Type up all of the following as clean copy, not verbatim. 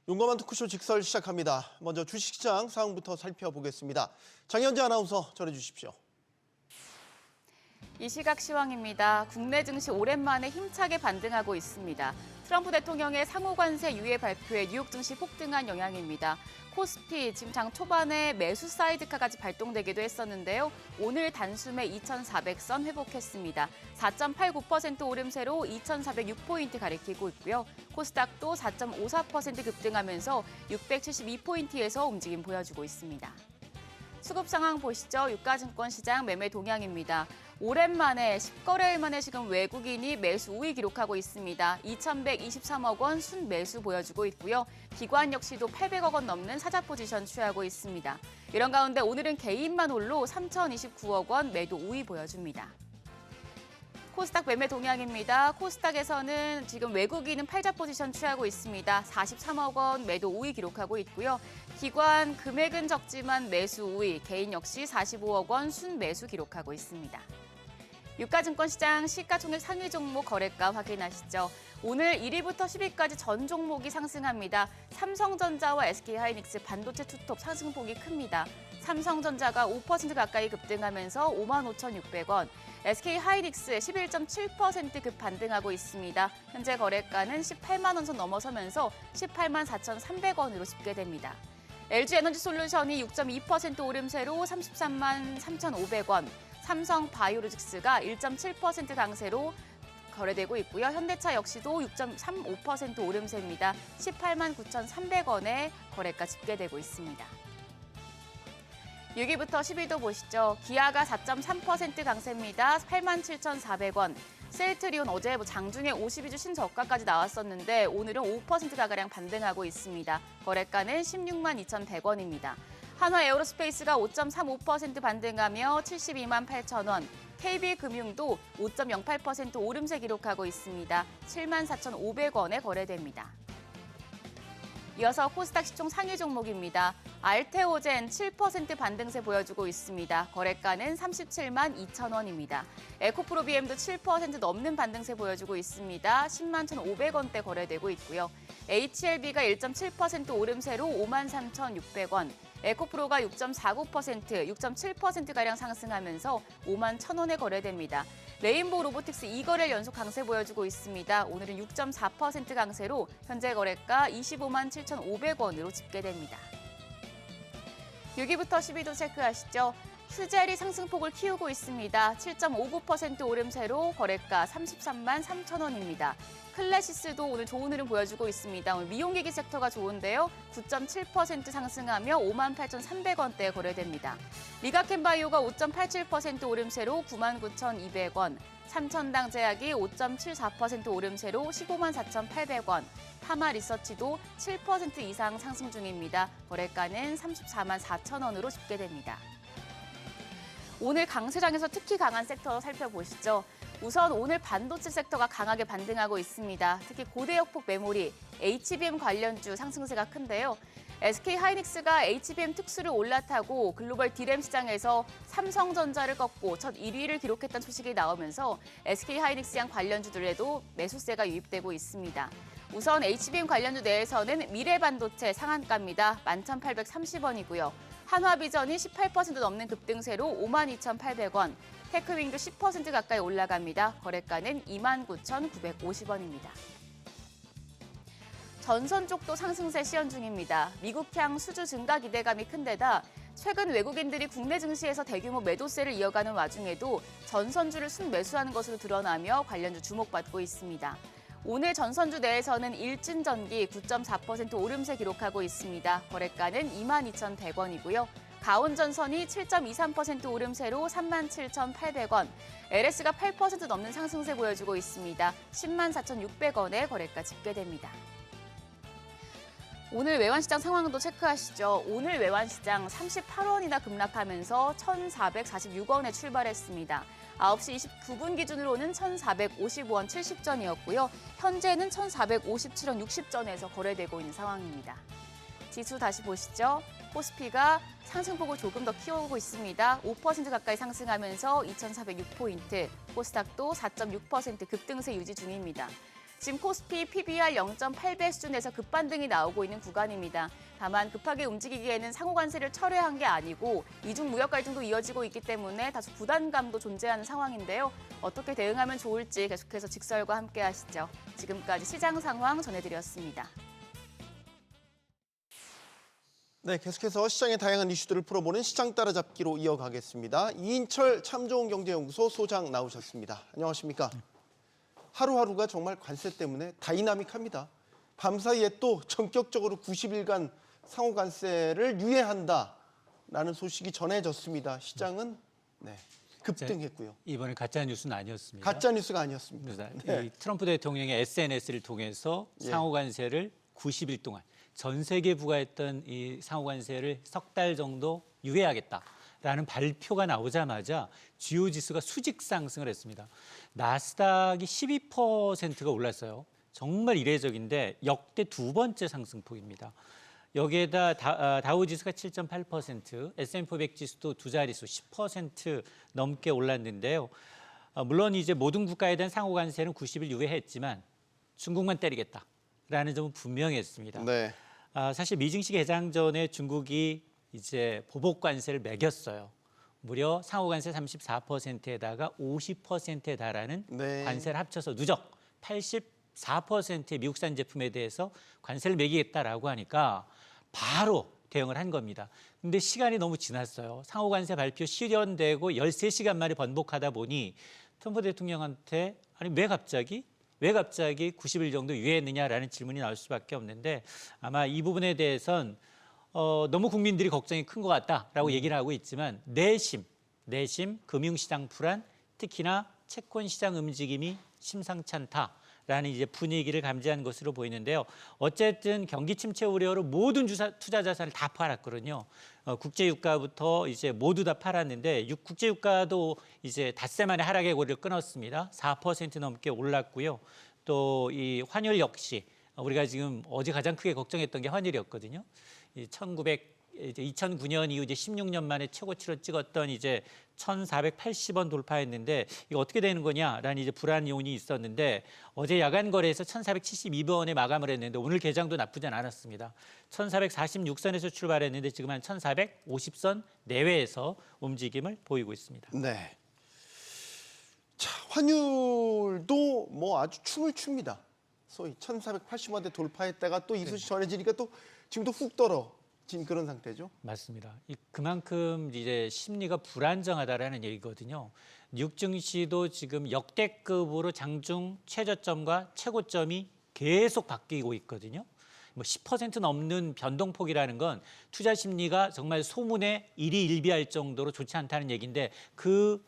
용감한 토크쇼 직설 시작합니다. 먼저 주식시장 상황부터 살펴보겠습니다. 장현재 아나운서 전해주십시오. 이 시각 시황입니다. 국내 증시 오랜만에 힘차게 반등하고 있습니다. 트럼프 대통령의 상호관세 유예 발표에 뉴욕 증시 폭등한 영향입니다. 코스피 지금 장 초반에 매수 사이드카까지 발동되기도 했었는데요. 오늘 단숨에 2,400선 회복했습니다. 4.89% 오름세로 2,406포인트 가리키고 있고요. 코스닥도 4.54% 급등하면서 672포인트에서 움직임 보여주고 있습니다. 수급 상황 보시죠. 유가증권 시장 매매 동향입니다. 오랜만에 10거래일 만에 지금 외국인이 매수 우위 기록하고 있습니다. 2,123억 원 순매수 보여주고 있고요. 기관 역시도 800억 원 넘는 사자 포지션 취하고 있습니다. 이런 가운데 오늘은 개인만 홀로 3,029억 원 매도 우위 보여줍니다. 코스닥 매매 동향입니다. 코스닥에서는 지금 외국인은 팔자 포지션 취하고 있습니다. 43억 원 매도 우위 기록하고 있고요. 기관 금액은 적지만 매수 우위, 개인 역시 45억 원 순매수 기록하고 있습니다. 유가증권 시장 시가총액 상위 종목 거래가 확인하시죠. 오늘 1위부터 10위까지 전 종목이 상승합니다. 삼성전자와 SK하이닉스 반도체 투톱 상승폭이 큽니다. 삼성전자가 5% 가까이 급등하면서 55,600원, SK하이닉스 11.7% 급 반등하고 있습니다. 현재 거래가는 18만 원 선 넘어서면서 18만 4,300원으로 집계됩니다. LG에너지솔루션이 6.2% 오름세로 33만 3,500원, 삼성바이오로직스가 1.7% 강세로 거래되고 있고요. 현대차 역시도 6.35% 오름세입니다. 18만 9,300원에 거래가 집계되고 있습니다. 6위부터 10위도 보시죠. 기아가 4.3% 강세입니다. 87,400원. 셀트리온 어제 장중에 52주 신저가까지 나왔었는데 오늘은 5%가량 반등하고 있습니다. 거래가는 16만 2,100원입니다. 한화에어로스페이스가 5.35% 반등하며 72만 8천원. KB금융도 5.08% 오름세 기록하고 있습니다. 7만 4,500원에 거래됩니다. 이어서 코스닥 시총 상위 종목입니다. 알테오젠 7% 반등세 보여주고 있습니다. 거래가는 37만 2천원입니다. 에코프로비엠도 7% 넘는 반등세 보여주고 있습니다. 10만 1,500원대 거래되고 있고요. HLB가 1.7% 오름세로 5만 3,600원, 에코프로가 6.49%, 6.7%가량 상승하면서 5만 1,000원에 거래됩니다. 레인보우 로보틱스 2거래일 연속 강세 보여주고 있습니다. 오늘은 6.4% 강세로 현재 거래가 25만 7,500원으로 집계됩니다. 6위부터 10위도 체크하시죠. 휴젤이 상승폭을 키우고 있습니다. 7.59% 오름세로 거래가 33만 3천원입니다. 클래시스도 오늘 좋은 흐름 보여주고 있습니다. 오늘 미용기기 섹터가 좋은데요. 9.7% 상승하며 5만 8,300원대에 거래됩니다. 리가켄바이오가 5.87% 오름세로 9만 9,200원, 삼천당 제약이 5.74% 오름세로 15만 4,800원, 파마리서치도 7% 이상 상승 중입니다. 거래가는 34만 4천원으로 집계됩니다. 오늘 강세장에서 특히 강한 섹터 살펴보시죠. 우선 오늘 반도체 섹터가 강하게 반등하고 있습니다. 특히 고대역폭 메모리, HBM 관련주 상승세가 큰데요. SK하이닉스가 HBM 특수를 올라타고 글로벌 D램 시장에서 삼성전자를 꺾고 첫 1위를 기록했던 소식이 나오면서 SK하이닉스양 관련주들에도 매수세가 유입되고 있습니다. 우선 HBM 관련주 내에서는 미래반도체 상한가입니다. 11,830원이고요. 한화비전이 18% 넘는 급등세로 52,800원, 테크윙도 10% 가까이 올라갑니다. 거래가는 29,950원입니다. 전선 쪽도 상승세 시연 중입니다. 미국향 수주 증가 기대감이 큰 데다 최근 외국인들이 국내 증시에서 대규모 매도세를 이어가는 와중에도 전선주를 순매수하는 것으로 드러나며 관련주 주목받고 있습니다. 오늘 전선주 내에서는 일진전기 9.4% 오름세 기록하고 있습니다. 거래가는 22,100원이고요. 가온전선이 7.23% 오름세로 37,800원, LS가 8% 넘는 상승세 보여주고 있습니다. 10만 4,600원에 거래가 집계됩니다. 오늘 외환시장 상황도 체크하시죠. 오늘 외환시장 38원이나 급락하면서 1,446원에 출발했습니다. 9시 29분 기준으로는 1,455원 70전이었고요. 현재는 1,457원 60전에서 거래되고 있는 상황입니다. 지수 다시 보시죠. 코스피가 상승폭을 조금 더 키우고 있습니다. 5% 가까이 상승하면서 2,406포인트, 코스닥도 4.6% 급등세 유지 중입니다. 지금 코스피 PBR 0.8배 수준에서 급반등이 나오고 있는 구간입니다. 다만 급하게 움직이기에는 상호관세를 철회한 게 아니고 이중 무역 갈등도 이어지고 있기 때문에 다소 부담감도 존재하는 상황인데요. 어떻게 대응하면 좋을지 계속해서 직설과 함께 하시죠. 지금까지 시장 상황 전해드렸습니다. 네, 계속해서 시장의 다양한 이슈들을 풀어보는 시장 따라잡기로 이어가겠습니다. 이인철 참좋은경제연구소 소장 나오셨습니다. 안녕하십니까? 하루하루가 정말 관세 때문에 다이나믹합니다. 밤사이에 또 전격적으로 90일간 상호관세를 유예한다라는 소식이 전해졌습니다. 시장은 급등했고요. 이번에 가짜 뉴스는 아니었습니다. 가짜 뉴스가 아니었습니다. 이 트럼프 대통령의 SNS를 통해서 상호관세를 90일 동안 전 세계에 부과했던 이 상호관세를 석 달 정도 유예하겠다라는 발표가 나오자마자 주요 지수가 수직 상승을 했습니다. 나스닥이 12%가 올랐어요. 정말 이례적인데 역대 두 번째 상승폭입니다. 여기에다 다우지수가 7.8%, S&P 500 지수도 두 자릿수 10% 넘게 올랐는데요. 물론 이제 모든 국가에 대한 상호관세는 90일 유예했지만 중국만 때리겠다라는 점은 분명했습니다. 네. 사실 미증시 개장 전에 중국이 이제 보복 관세를 매겼어요. 무려 상호관세 34%에다가 50%에 달하는 관세를 합쳐서 누적 84%의 미국산 제품에 대해서 관세를 매기겠다라고 하니까 바로 대응을 한 겁니다. 근데 시간이 너무 지났어요. 상호관세 발표 실현되고 13시간 만에 번복하다 보니 트럼프 대통령한테 아니 왜 갑자기 90일 정도 유예했느냐라는 질문이 나올 수밖에 없는데 아마 이 부분에 대해선 너무 국민들이 걱정이 큰 것 같다라고 얘기를 하고 있지만 내심 금융시장 불안, 특히나 채권 시장 움직임이 심상치 않다라는 이제 분위기를 감지한 것으로 보이는데요. 어쨌든 경기 침체 우려로 모든 투자 자산을 다 팔았거든요. 국제 유가부터 이제 모두 다 팔았는데 국제 유가도 이제 닷새 만에 하락의 고리를 끊었습니다. 4% 넘게 올랐고요. 또 이 환율 역시 우리가 지금 어제 가장 크게 걱정했던 게 환율이었거든요. 2009년 이후 이제 16년 만에 최고치를 찍었던 이제 1,480원 돌파했는데 이거 어떻게 되는 거냐라는 이제 불안 요인이 있었는데 어제 야간 거래에서 1,472원에 마감을 했는데 오늘 개장도 나쁘지 않았습니다. 1,446선에서 출발했는데 지금 한 1,450선 내외에서 움직임을 보이고 있습니다. 네. 자, 환율도 뭐 아주 춤을 춥니다. 소위 1,480원대 돌파했다가 또 이 소식 전해지니까 또 지금도 훅 떨어진 그런 상태죠. 맞습니다. 그만큼 이제 심리가 불안정하다라는 얘기거든요. 뉴욕 증시도 지금 역대급으로 장중 최저점과 최고점이 계속 바뀌고 있거든요. 뭐 10% 넘는 변동폭이라는 건 투자 심리가 정말 소문에 일희일비할 정도로 좋지 않다는 얘기인데 그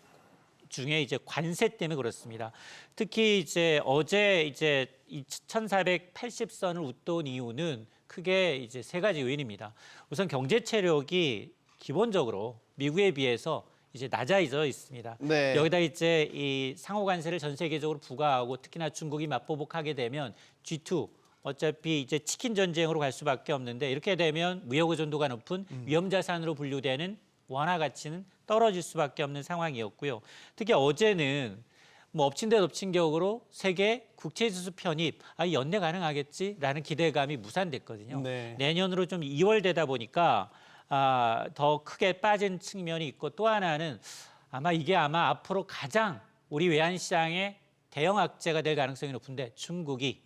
중에 이제 관세 때문에 그렇습니다. 특히 이제 어제 이제 1,480선을 웃돈 이유는 크게 이제 세 가지 요인입니다. 우선 경제 체력이 기본적으로 미국에 비해서 이제 낮아져 있습니다. 네. 여기다 이제 이 상호관세를 전 세계적으로 부과하고 특히나 중국이 맞보복하게 되면 G2 어차피 이제 치킨 전쟁으로 갈 수밖에 없는데 이렇게 되면 무역 의존도가 높은 위험 자산으로 분류되는 원화 가치는 떨어질 수밖에 없는 상황이었고요. 특히 어제는 뭐 엎친 데 덮친 격으로 세계 국채지수 편입 연내 가능하겠지라는 기대감이 무산됐거든요. 네. 내년으로 좀 2월 되다 보니까 더 크게 빠진 측면이 있고 또 하나는 이게 앞으로 가장 우리 외환시장의 대형 악재가 될 가능성이 높은데 중국이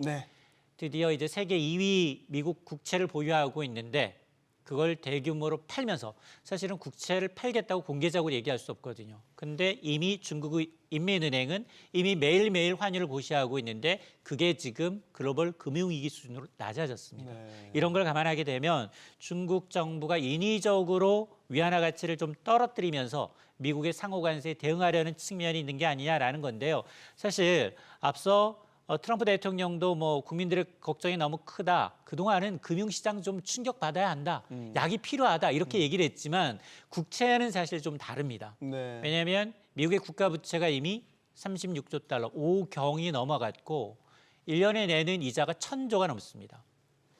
드디어 이제 세계 2위 미국 국채를 보유하고 있는데 그걸 대규모로 팔면서 사실은 국채를 팔겠다고 공개적으로 얘기할 수 없거든요. 근데 이미 중국 인민은행은 이미 매일매일 환율을 고시하고 있는데 그게 지금 글로벌 금융위기 수준으로 낮아졌습니다. 이런 걸 감안하게 되면 중국 정부가 인위적으로 위안화 가치를 좀 떨어뜨리면서 미국의 상호관세에 대응하려는 측면이 있는 게 아니냐라는 건데요. 사실 앞서 트럼프 대통령도 뭐 국민들의 걱정이 너무 크다. 그동안은 금융시장 좀 충격받아야 한다. 약이 필요하다. 이렇게 얘기를 했지만 국채는 사실 좀 다릅니다. 왜냐하면 미국의 국가부채가 이미 36조 달러, 5경이 넘어갔고 1년에 내는 이자가 1,000조가 넘습니다.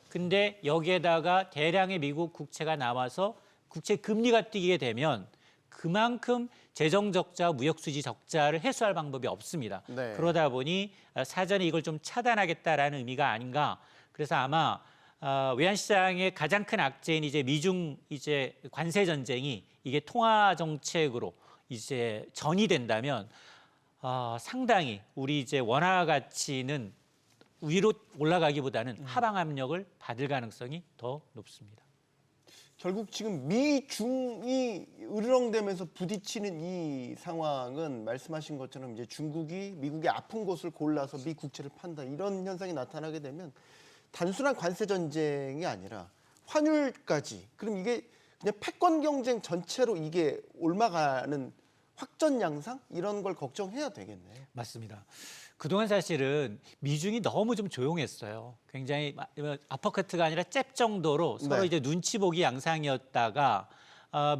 근데 여기에다가 대량의 미국 국채가 나와서 국채 금리가 뛰게 되면 그만큼 재정 적자, 무역 수지 적자를 해소할 방법이 없습니다. 네. 그러다 보니 사전에 이걸 좀 차단하겠다라는 의미가 아닌가. 그래서 아마 외환시장의 가장 큰 악재인 이제 미중 이제 관세 전쟁이 이게 통화 정책으로 이제 전이된다면 상당히 우리 이제 원화 가치는 위로 올라가기보다는 하방 압력을 받을 가능성이 더 높습니다. 결국 지금 미중이 으르렁대면서 부딪히는 이 상황은 말씀하신 것처럼 이제 중국이 미국의 아픈 곳을 골라서 미 국채를 판다 이런 현상이 나타나게 되면 단순한 관세 전쟁이 아니라 환율까지 그럼 이게 그냥 패권 경쟁 전체로 이게 옮아가는 확전 양상 이런 걸 걱정해야 되겠네요. 맞습니다. 그동안 사실은 미중이 너무 좀 조용했어요. 굉장히 아퍼커트가 아니라 잽 정도로 서로 네. 이제 눈치 보기 양상이었다가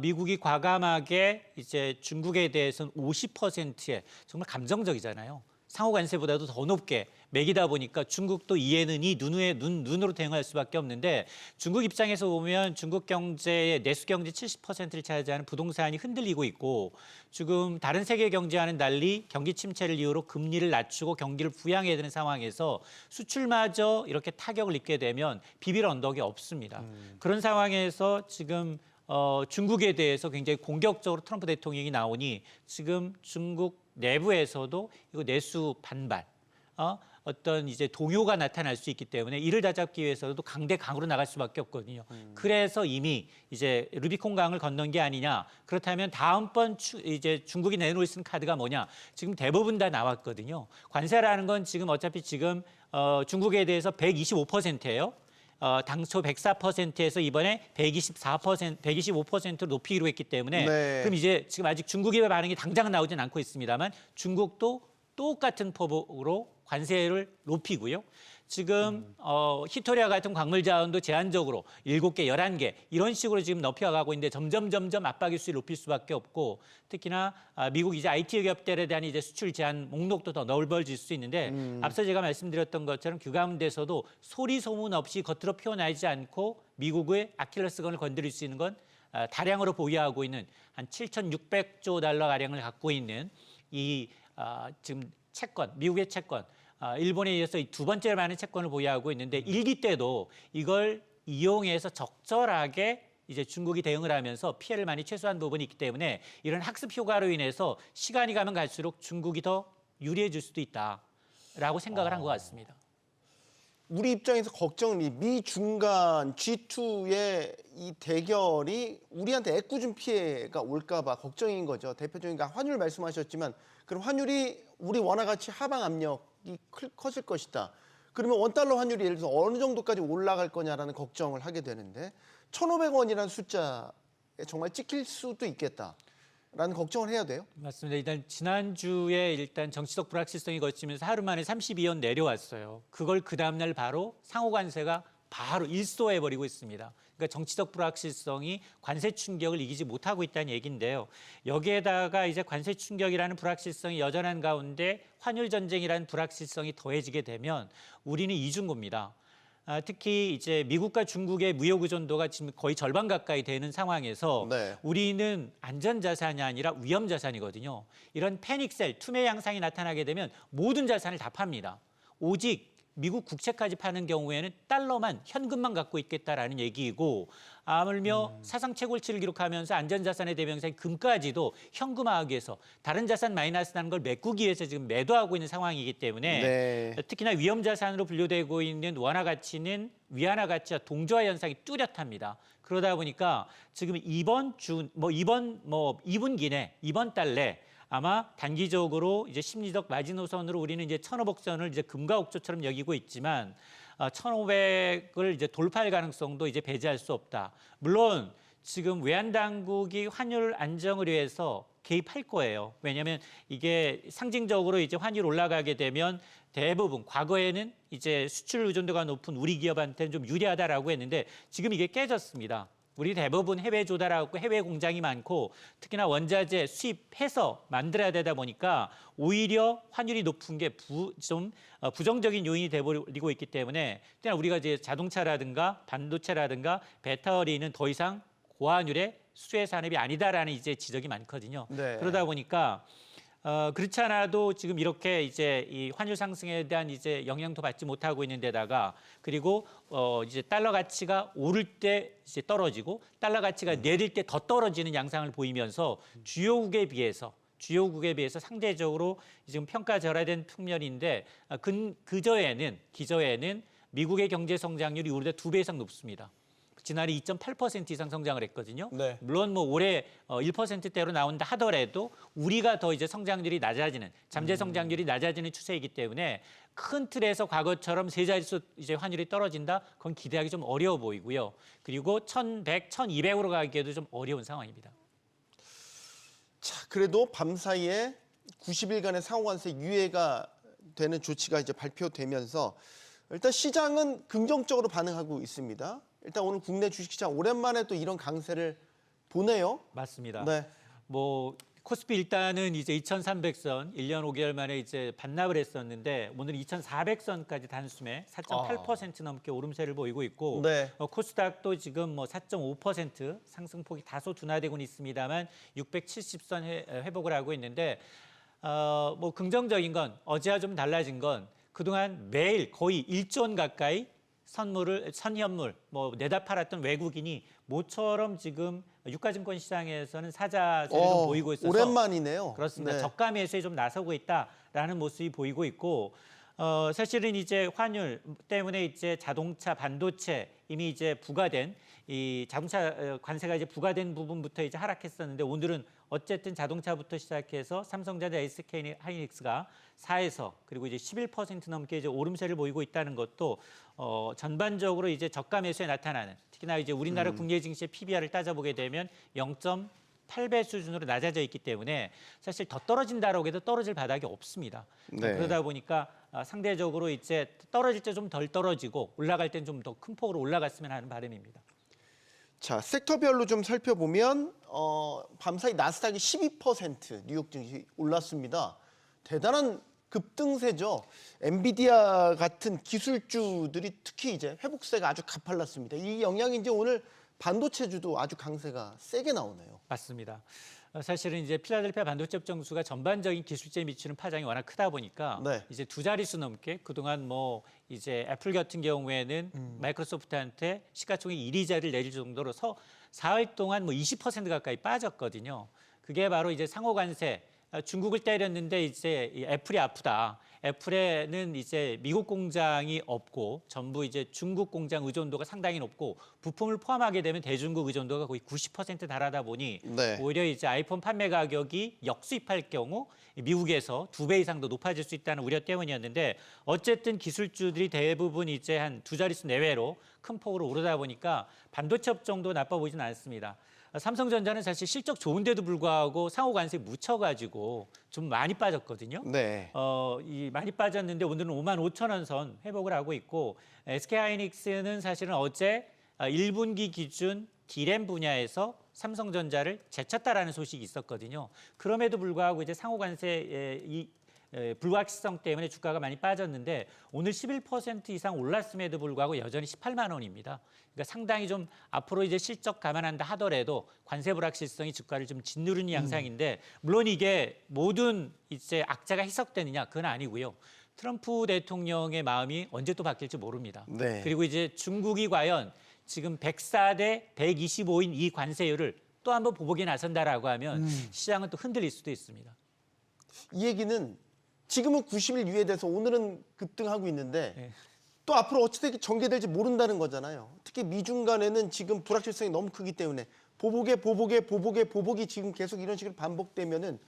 미국이 과감하게 이제 중국에 대해서는 50%에 정말 감정적이잖아요. 상호 관세보다도 더 높게 매기다 보니까 중국도 이해는 이 눈으로 대응할 수밖에 없는데 중국 입장에서 보면 중국 경제의 내수 경제 70%를 차지하는 부동산이 흔들리고 있고 지금 다른 세계 경제와는 달리 경기 침체를 이유로 금리를 낮추고 경기를 부양해야 되는 상황에서 수출마저 이렇게 타격을 입게 되면 비빌 언덕이 없습니다. 그런 상황에서 지금 중국에 대해서 굉장히 공격적으로 트럼프 대통령이 나오니 지금 중국 내부에서도 이거 내수 반발, 어떤 이제 동요가 나타날 수 있기 때문에 이를 다잡기 위해서도 강대강으로 나갈 수밖에 없거든요. 그래서 이미 이제 루비콘 강을 건넌 게 아니냐. 그렇다면 다음번 이제 중국이 내놓을 수 있는 카드가 뭐냐. 지금 대부분 다 나왔거든요. 관세라는 건 지금 어차피 지금 중국에 대해서 125%예요. 당초 104%에서 이번에 125%로 높이기로 했기 때문에 네. 그럼 이제 지금 아직 중국의 반응이 당장 나오진 않고 있습니다만 중국도 똑같은 포복으로 관세를 높이고요. 지금 히토리아 같은 광물 자원도 제한적으로 7개, 11개 이런 식으로 지금 높여가고 있는데 점점 압박 일수를 높일 수밖에 없고 특히나 미국 이제 IT 기업들에 대한 이제 수출 제한 목록도 더 넓어질 수 있는데 앞서 제가 말씀드렸던 것처럼 그 가운데서도 소리 소문 없이 겉으로 표현하지 않고 미국의 아킬레스건을 건드릴 수 있는 건 다량으로 보유하고 있는 한 7,600조 달러 가량을 갖고 있는 이 지금 채권, 미국의 채권. 일본에 이어서 두 번째로 많은 채권을 보유하고 있는데 일기 때도 이걸 이용해서 적절하게 이제 중국이 대응을 하면서 피해를 많이 최소화한 부분이 있기 때문에 이런 학습 효과로 인해서 시간이 가면 갈수록 중국이 더 유리해질 수도 있다라고 생각을 한 것 같습니다. 우리 입장에서 걱정은 이 미 중간 G2의 이 대결이 우리한테 애꿎은 피해가 올까 봐 걱정인 거죠. 대표적인 환율 말씀하셨지만 그럼 환율이 우리 원화 가치 하방 압력이 커질 것이다. 그러면 원달러 환율이 예를 들어서 어느 정도까지 올라갈 거냐라는 걱정을 하게 되는데 1,500원이라는 숫자에 정말 찍힐 수도 있겠다라는 걱정을 해야 돼요. 맞습니다. 일단 지난주에 일단 정치적 불확실성이 거치면서 하루 만에 32원 내려왔어요. 그걸 그 다음날 바로 상호 관세가 바로 일소해버리고 있습니다. 그러니까 정치적 불확실성이 관세 충격을 이기지 못하고 있다는 얘기인데요. 여기에다가 이제 관세 충격이라는 불확실성이 여전한 가운데 환율 전쟁이라는 불확실성이 더해지게 되면 우리는 이중고입니다. 특히 이제 미국과 중국의 무역 의존도가 지금 거의 절반 가까이 되는 상황에서 네. 우리는 안전자산이 아니라 위험자산이거든요. 이런 패닉셀, 투매 양상이 나타나게 되면 모든 자산을 다 팝니다. 오직 미국 국채까지 파는 경우에는 달러만 현금만 갖고 있겠다라는 얘기이고 하물며 사상 최고치를 기록하면서 안전자산의 대명사인 금까지도 현금화하기 위해서 다른 자산 마이너스 나는 걸 메꾸기 위해서 지금 매도하고 있는 상황이기 때문에 네. 특히나 위험자산으로 분류되고 있는 원화 가치는 위안화 가치와 동조화 현상이 뚜렷합니다. 그러다 보니까 지금 이번 2분기 내 이번 달 내 아마 단기적으로 이제 심리적 마지노선으로 우리는 이제 1,500선을 이제 금과 옥조처럼 여기고 있지만 1,500을 이제 돌파할 가능성도 이제 배제할 수 없다. 물론 지금 외환 당국이 환율 안정을 위해서 개입할 거예요. 왜냐하면 이게 상징적으로 이제 환율 올라가게 되면 대부분 과거에는 이제 수출 의존도가 높은 우리 기업한테는 좀 유리하다라고 했는데 지금 이게 깨졌습니다. 우리 대부분 해외 조달하고 해외 공장이 많고 특히나 원자재 수입해서 만들어야 되다 보니까 오히려 환율이 높은 게 좀 부정적인 요인이 돼버리고 있기 때문에 특히나 우리가 이제 자동차라든가 반도체라든가 배터리는 더 이상 고환율에 수혜 산업이 아니다라는 이제 지적이 많거든요. 네. 그러다 보니까 그렇지 않아도 지금 이렇게 이제 이 환율 상승에 대한 이제 영향도 받지 못하고 있는 데다가 그리고 이제 달러 가치가 오를 때 이제 떨어지고 달러 가치가 내릴 때 더 떨어지는 양상을 보이면서 주요국에 비해서 상대적으로 지금 평가절하된 측면인데 기저에는 미국의 경제 성장률이 우리보다 2배 이상 높습니다. 지난해 2.8% 이상 성장을 했거든요. 네. 물론 뭐 올해 1%대로 나온다 하더라도 우리가 더 이제 성장률이 낮아지는 잠재 성장률이 낮아지는 추세이기 때문에 큰 틀에서 과거처럼 세 자릿수 이제 환율이 떨어진다. 그건 기대하기 좀 어려워 보이고요. 그리고 1,100, 1,200으로 가기에도 좀 어려운 상황입니다. 자, 그래도 밤 사이에 90일간의 상호관세 유예가 되는 조치가 이제 발표되면서 일단 시장은 긍정적으로 반응하고 있습니다. 일단 오늘 국내 주식시장 오랜만에 또 이런 강세를 보네요. 맞습니다. 네. 뭐 코스피 일단은 이제 2,300선 1년 5개월 만에 이제 반납을 했었는데 오늘 2,400선까지 단숨에 4.8% 넘게 오름세를 보이고 있고 네. 코스닥도 지금 뭐 4.5% 상승폭이 다소 둔화되고는 있습니다만 670선 회복을 하고 있는데 뭐 긍정적인 건 어제와 좀 달라진 건 그동안 매일 거의 1조 원 가까이 선현물 뭐 내다 팔았던 외국인이 모처럼 지금 유가증권 시장에서는 사자세를 좀 보이고 있어서 오랜만이네요. 그렇습니다. 네. 저가 매수에 좀 나서고 있다라는 모습이 보이고 있고 사실은 이제 환율 때문에 이제 자동차 반도체 이미 이제 부과된 이 자동차 관세가 이제 부과된 부분부터 이제 하락했었는데 오늘은 어쨌든 자동차부터 시작해서 삼성전자, SK 하이닉스가 4에서 그리고 이제 11% 넘게 이제 오름세를 보이고 있다는 것도 전반적으로 이제 저가 매수에 나타나는 특히나 이제 우리나라 국내 증시의 PBR을 따져보게 되면 0.8배 수준으로 낮아져 있기 때문에 사실 더 떨어진다라고 해도 떨어질 바닥이 없습니다. 네. 그러다 보니까 상대적으로 이제 떨어질 때 좀 덜 떨어지고 올라갈 땐 좀 더 큰 폭으로 올라갔으면 하는 바람입니다. 자, 섹터별로 좀 살펴보면 밤사이 나스닥이 12% 뉴욕 증시 올랐습니다. 대단한 급등세죠. 엔비디아 같은 기술주들이 특히 이제 회복세가 아주 가팔랐습니다. 이 영향이 이제 오늘 반도체주도 아주 강세가 세게 나오네요. 맞습니다. 사실은 이제 필라델피아 반도체 업종수가 전반적인 기술제에 미치는 파장이 워낙 크다 보니까 네. 이제 두 자릿수 넘게 그동안 뭐 이제 애플 같은 경우에는 마이크로소프트한테 시가총액 1위 자리를 내릴 정도로 4월 동안 뭐 20% 가까이 빠졌거든요. 그게 바로 이제 상호관세 중국을 때렸는데 이제 이 애플이 아프다. 애플에는 이제 미국 공장이 없고 전부 이제 중국 공장 의존도가 상당히 높고 부품을 포함하게 되면 대중국 의존도가 거의 90% 달하다 보니 네. 오히려 이제 아이폰 판매 가격이 역수입할 경우 미국에서 2배 이상 더 높아질 수 있다는 우려 때문이었는데 어쨌든 기술주들이 대부분 이제 한 두 자릿수 내외로 큰 폭으로 오르다 보니까 반도체 업종도 나빠 보이지는 않습니다. 삼성전자는 사실 실적 좋은데도 불구하고 상호 관세에 묻혀가지고 좀 많이 빠졌거든요. 네. 많이 빠졌는데 오늘은 55,000원 선 회복을 하고 있고 SK 하이닉스는 사실은 어제 1분기 기준 D램 분야에서 삼성전자를 제쳤다라는 소식이 있었거든요. 그럼에도 불구하고 이제 상호 관세 불확실성 때문에 주가가 많이 빠졌는데 오늘 11% 이상 올랐음에도 불구하고 여전히 18만 원입니다. 그러니까 상당히 좀 앞으로 이제 실적 감안한다 하더라도 관세 불확실성이 주가를 좀 짓누르는 양상인데 물론 이게 모든 이제 악재가 희석되느냐 그건 아니고요. 트럼프 대통령의 마음이 언제 또 바뀔지 모릅니다. 네. 그리고 이제 중국이 과연 지금 104대 125인 이 관세율을 또 한번 보복에 나선다라고 하면 시장은 또 흔들릴 수도 있습니다. 이 얘기는 지금은 90일 유예돼서 오늘은 급등하고 있는데 네. 또 앞으로 어찌되게 전개될지 모른다는 거잖아요. 특히 미중 간에는 지금 불확실성이 너무 크기 때문에 보복이 지금 계속 이런 식으로 반복되면은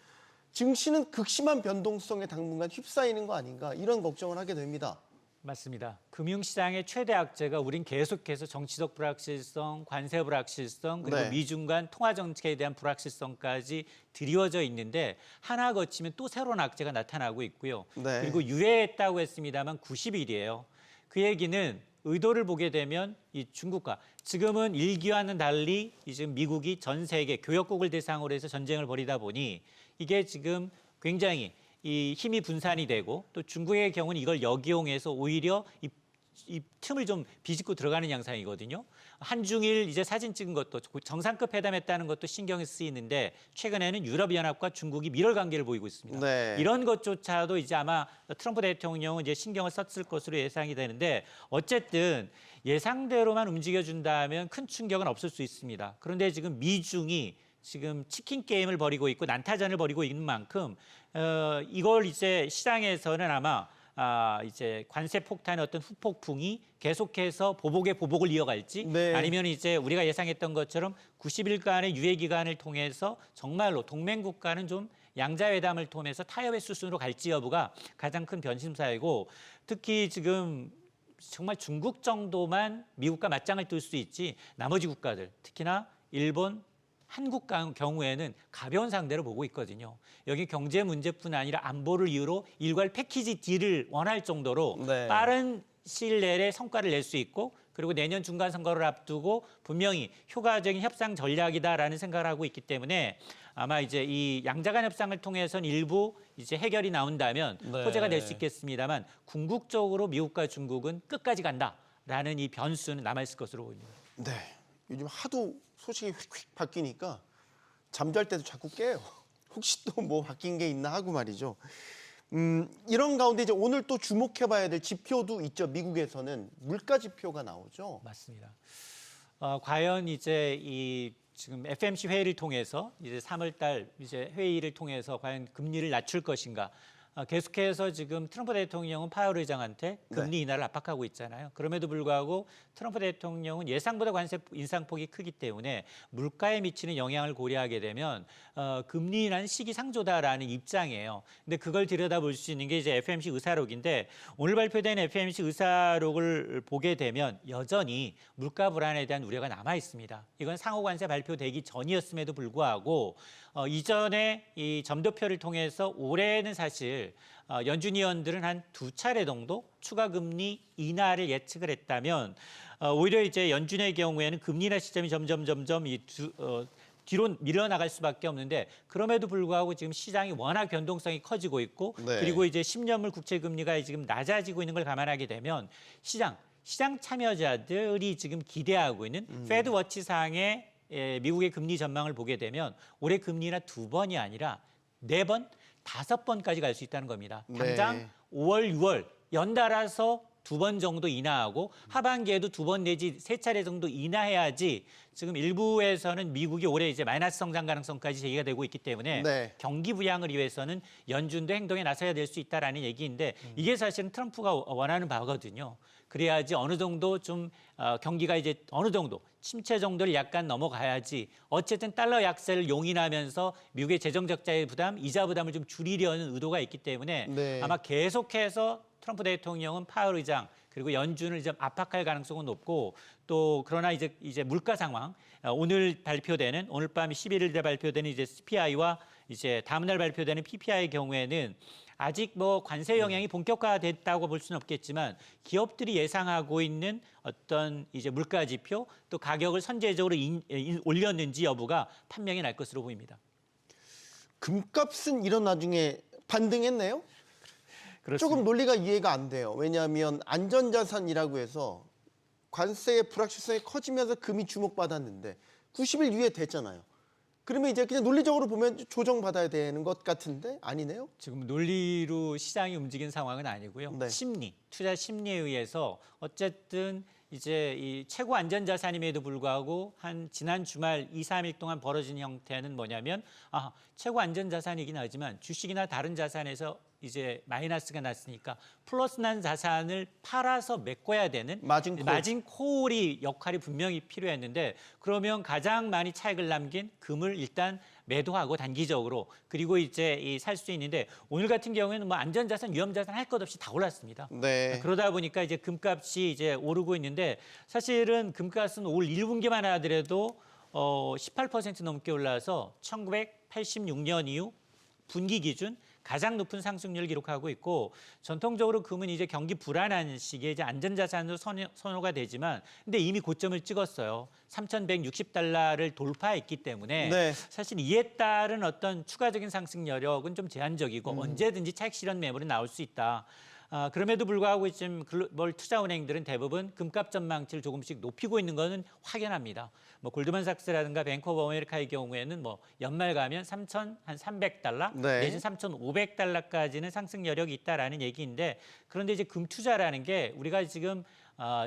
증시는 극심한 변동성에 당분간 휩싸이는 거 아닌가 이런 걱정을 하게 됩니다. 맞습니다. 금융시장의 최대 악재가 우린 계속해서 정치적 불확실성, 관세 불확실성, 그리고 네. 미중 간 통화 정책에 대한 불확실성까지 드리워져 있는데 하나 거치면 또 새로운 악재가 나타나고 있고요. 네. 그리고 유예했다고 했습니다만 90일이에요. 그 얘기는 의도를 보게 되면 이 중국과 지금은 1기와는 달리 지금 미국이 전 세계 교역국을 대상으로 해서 전쟁을 벌이다 보니 이게 지금 굉장히 이 힘이 분산이 되고 또 중국의 경우는 이걸 역이용해서 오히려 이 이 틈을 좀 비집고 들어가는 양상이거든요. 한중일 이제 사진 찍은 것도 정상급 회담했다는 것도 신경이 쓰이는데 최근에는 유럽연합과 중국이 밀월 관계를 보이고 있습니다. 네. 이런 것조차도 이제 아마 트럼프 대통령은 이제 신경을 썼을 것으로 예상이 되는데 어쨌든 예상대로만 움직여준다면 큰 충격은 없을 수 있습니다. 그런데 지금 미중이 지금 치킨 게임을 벌이고 있고 난타전을 벌이고 있는 만큼 이걸 이제 시장에서는 아마 이제 관세 폭탄의 어떤 후폭풍이 계속해서 보복의 보복을 이어갈지 네. 아니면 이제 우리가 예상했던 것처럼 90일간의 유예 기간을 통해서 정말로 동맹 국가는 좀 양자회담을 통해서 타협의 수순으로 갈지 여부가 가장 큰 변심사이고 특히 지금 정말 중국 정도만 미국과 맞짱을 뜰 수 있지 나머지 국가들 특히나 일본 한국 경우에는 가벼운 상대로 보고 있거든요. 여기 경제 문제뿐 아니라 안보를 이유로 일괄 패키지 딜을 원할 정도로 네. 빠른 시일 내에 성과를 낼 수 있고 그리고 내년 중간 선거를 앞두고 분명히 효과적인 협상 전략이다라는 생각을 하고 있기 때문에 아마 이제 이 양자간 협상을 통해서는 일부 이제 해결이 나온다면 네. 호재가 될 수 있겠습니다만 궁극적으로 미국과 중국은 끝까지 간다라는 이 변수는 남아 있을 것으로 보입니다. 네. 요즘 하도 소식이 휙휙 바뀌니까 잠잘 때도 자꾸 깨요. 혹시 또 뭐 바뀐 게 있나 하고 말이죠. 이런 가운데 이제 오늘 또 주목해봐야 될 지표도 있죠. 미국에서는 물가 지표가 나오죠. 맞습니다. 과연 이제 이 지금 FMC 회의를 통해서 이제 3월달 이제 회의를 통해서 과연 금리를 낮출 것인가? 계속해서 지금 트럼프 대통령은 파월 의장한테 금리 인하를 압박하고 있잖아요. 그럼에도 불구하고 트럼프 대통령은 예상보다 관세 인상폭이 크기 때문에 물가에 미치는 영향을 고려하게 되면 금리 인하는 시기상조다라는 입장이에요. 근데 그걸 들여다볼 수 있는 게 이제 FMC 의사록인데 오늘 발표된 FMC 의사록을 보게 되면 여전히 물가 불안에 대한 우려가 남아 있습니다. 이건 상호 관세 발표되기 전이었음에도 불구하고 이전에 이 점도표를 통해서 올해는 사실 연준 위원들은 한 2차례 정도 추가 금리 인하를 예측을 했다면 오히려 이제 연준의 경우에는 금리 인하 시점이 점점 뒤로 밀어나갈 수밖에 없는데 그럼에도 불구하고 지금 시장이 워낙 변동성이 커지고 있고 네. 그리고 이제 10년물 국채 금리가 지금 낮아지고 있는 걸 감안하게 되면 시장 참여자들이 지금 기대하고 있는 페드 워치 상의 미국의 금리 전망을 보게 되면 올해 금리나 2번이 아니라 4번, 5번까지 갈 수 있다는 겁니다. 당장 네. 5월, 6월 연달아서 2번 정도 인하하고 하반기에도 2번 내지 3차례 정도 인하해야지 지금 일부에서는 미국이 올해 이제 마이너스 성장 가능성까지 제기가 되고 있기 때문에 네. 경기 부양을 위해서는 연준도 행동에 나서야 될 수 있다라는 얘기인데 이게 사실은 트럼프가 원하는 바거든요. 그래야지 어느 정도 좀 경기가 이제 어느 정도 침체 정도를 약간 넘어가야지 어쨌든 달러 약세를 용인하면서 미국의 재정 적자의 부담, 이자 부담을 좀 줄이려는 의도가 있기 때문에 네. 아마 계속해서 트럼프 대통령은 파월 의장 그리고 연준을 좀 압박할 가능성은 높고 또 그러나 이제 물가 상황 오늘 발표되는 오늘 밤 11일에 발표되는 이제 CPI와 이제 다음 날 발표되는 PPI의 경우에는 아직 뭐 관세 영향이 본격화됐다고 볼 수는 없겠지만 기업들이 예상하고 있는 어떤 이제 물가 지표 또 가격을 선제적으로 올렸는지 여부가 판명이 날 것으로 보입니다. 금값은 이런 나중에 반등했네요. 그렇습니다. 조금 논리가 이해가 안 돼요. 왜냐하면 안전자산이라고 해서 관세의 불확실성이 커지면서 금이 주목받았는데 90일 유예 됐잖아요. 그러면 이제 그냥 논리적으로 보면 조정받아야 되는 것 같은데 아니네요. 지금 논리로 시장이 움직인 상황은 아니고요. 네. 투자 심리에 의해서 어쨌든 이제 이 최고 안전자산임에도 불구하고 한 지난 주말 2, 3일 동안 벌어진 형태는 뭐냐면 최고 안전자산이긴 하지만 주식이나 다른 자산에서 이제 마이너스가 났으니까 플러스 난 자산을 팔아서 메꿔야 되는 마진 콜이 역할이 분명히 필요했는데 그러면 가장 많이 차익을 남긴 금을 일단 매도하고 단기적으로 그리고 이제 살 수 있는데 오늘 같은 경우에는 뭐 안전자산, 위험자산 할 것 없이 다 올랐습니다. 네. 그러다 보니까 이제 금값이 이제 오르고 있는데 사실은 금값은 올 1분기만 하더라도 18% 넘게 올라서 1986년 이후 분기 기준 가장 높은 상승률을 기록하고 있고 전통적으로 금은 이제 경기 불안한 시기에 이제 안전자산으로 선호가 되지만 근데 이미 고점을 찍었어요. 3,160달러를 돌파했기 때문에 네. 사실 이에 따른 어떤 추가적인 상승 여력은 좀 제한적이고 언제든지 차익 실현 매물이 나올 수 있다. 그럼에도 불구하고 지금 글로벌 투자은행들은 대부분 금값 전망치를 조금씩 높이고 있는 것은 확연합니다. 뭐 골드만삭스라든가 뱅크 오브 아메리카의 경우에는 뭐 연말 가면 3,300달러 네. 내지 3,500달러까지는 상승 여력이 있다라는 얘기인데 그런데 이제 금 투자라는 게 우리가 지금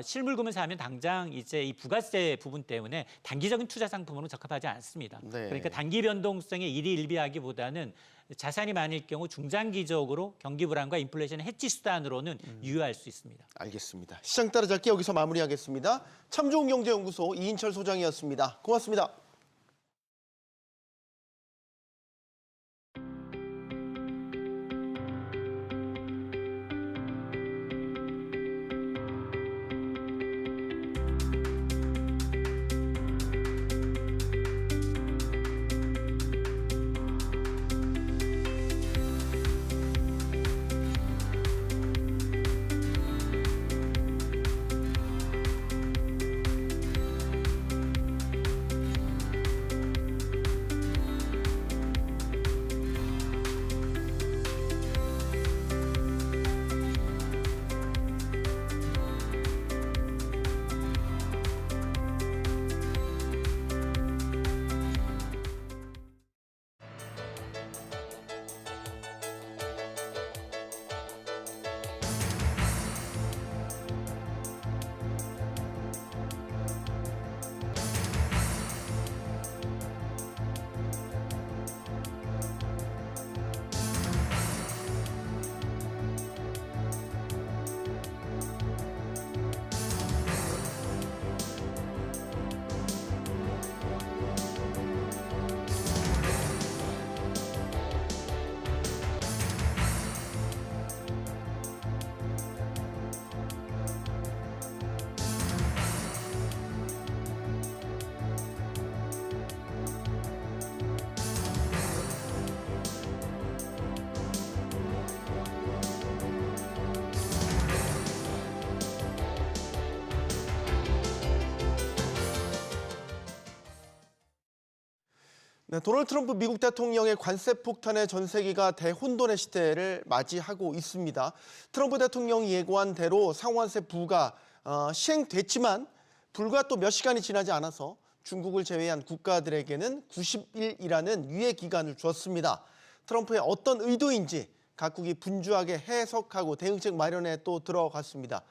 실물금을 사면 당장 이제 이 부가세 부분 때문에 단기적인 투자 상품으로 적합하지 않습니다. 네. 그러니까 단기 변동성에 일희일비하기보다는 자산이 많을 경우 중장기적으로 경기 불안과 인플레이션 해지 수단으로는 유효할 수 있습니다. 알겠습니다. 시장 따라잡기 여기서 마무리하겠습니다. 참 좋은 경제연구소 이인철 소장이었습니다. 고맙습니다. 네, 도널드 트럼프 미국 대통령의 관세 폭탄에 전 세계가 대혼돈의 시대를 맞이하고 있습니다. 트럼프 대통령이 예고한 대로 상호관세 부가 시행됐지만 불과 또 몇 시간이 지나지 않아서 중국을 제외한 국가들에게는 90일이라는 유예 기간을 주었습니다. 트럼프의 어떤 의도인지 각국이 분주하게 해석하고 대응책 마련에 또 들어갔습니다.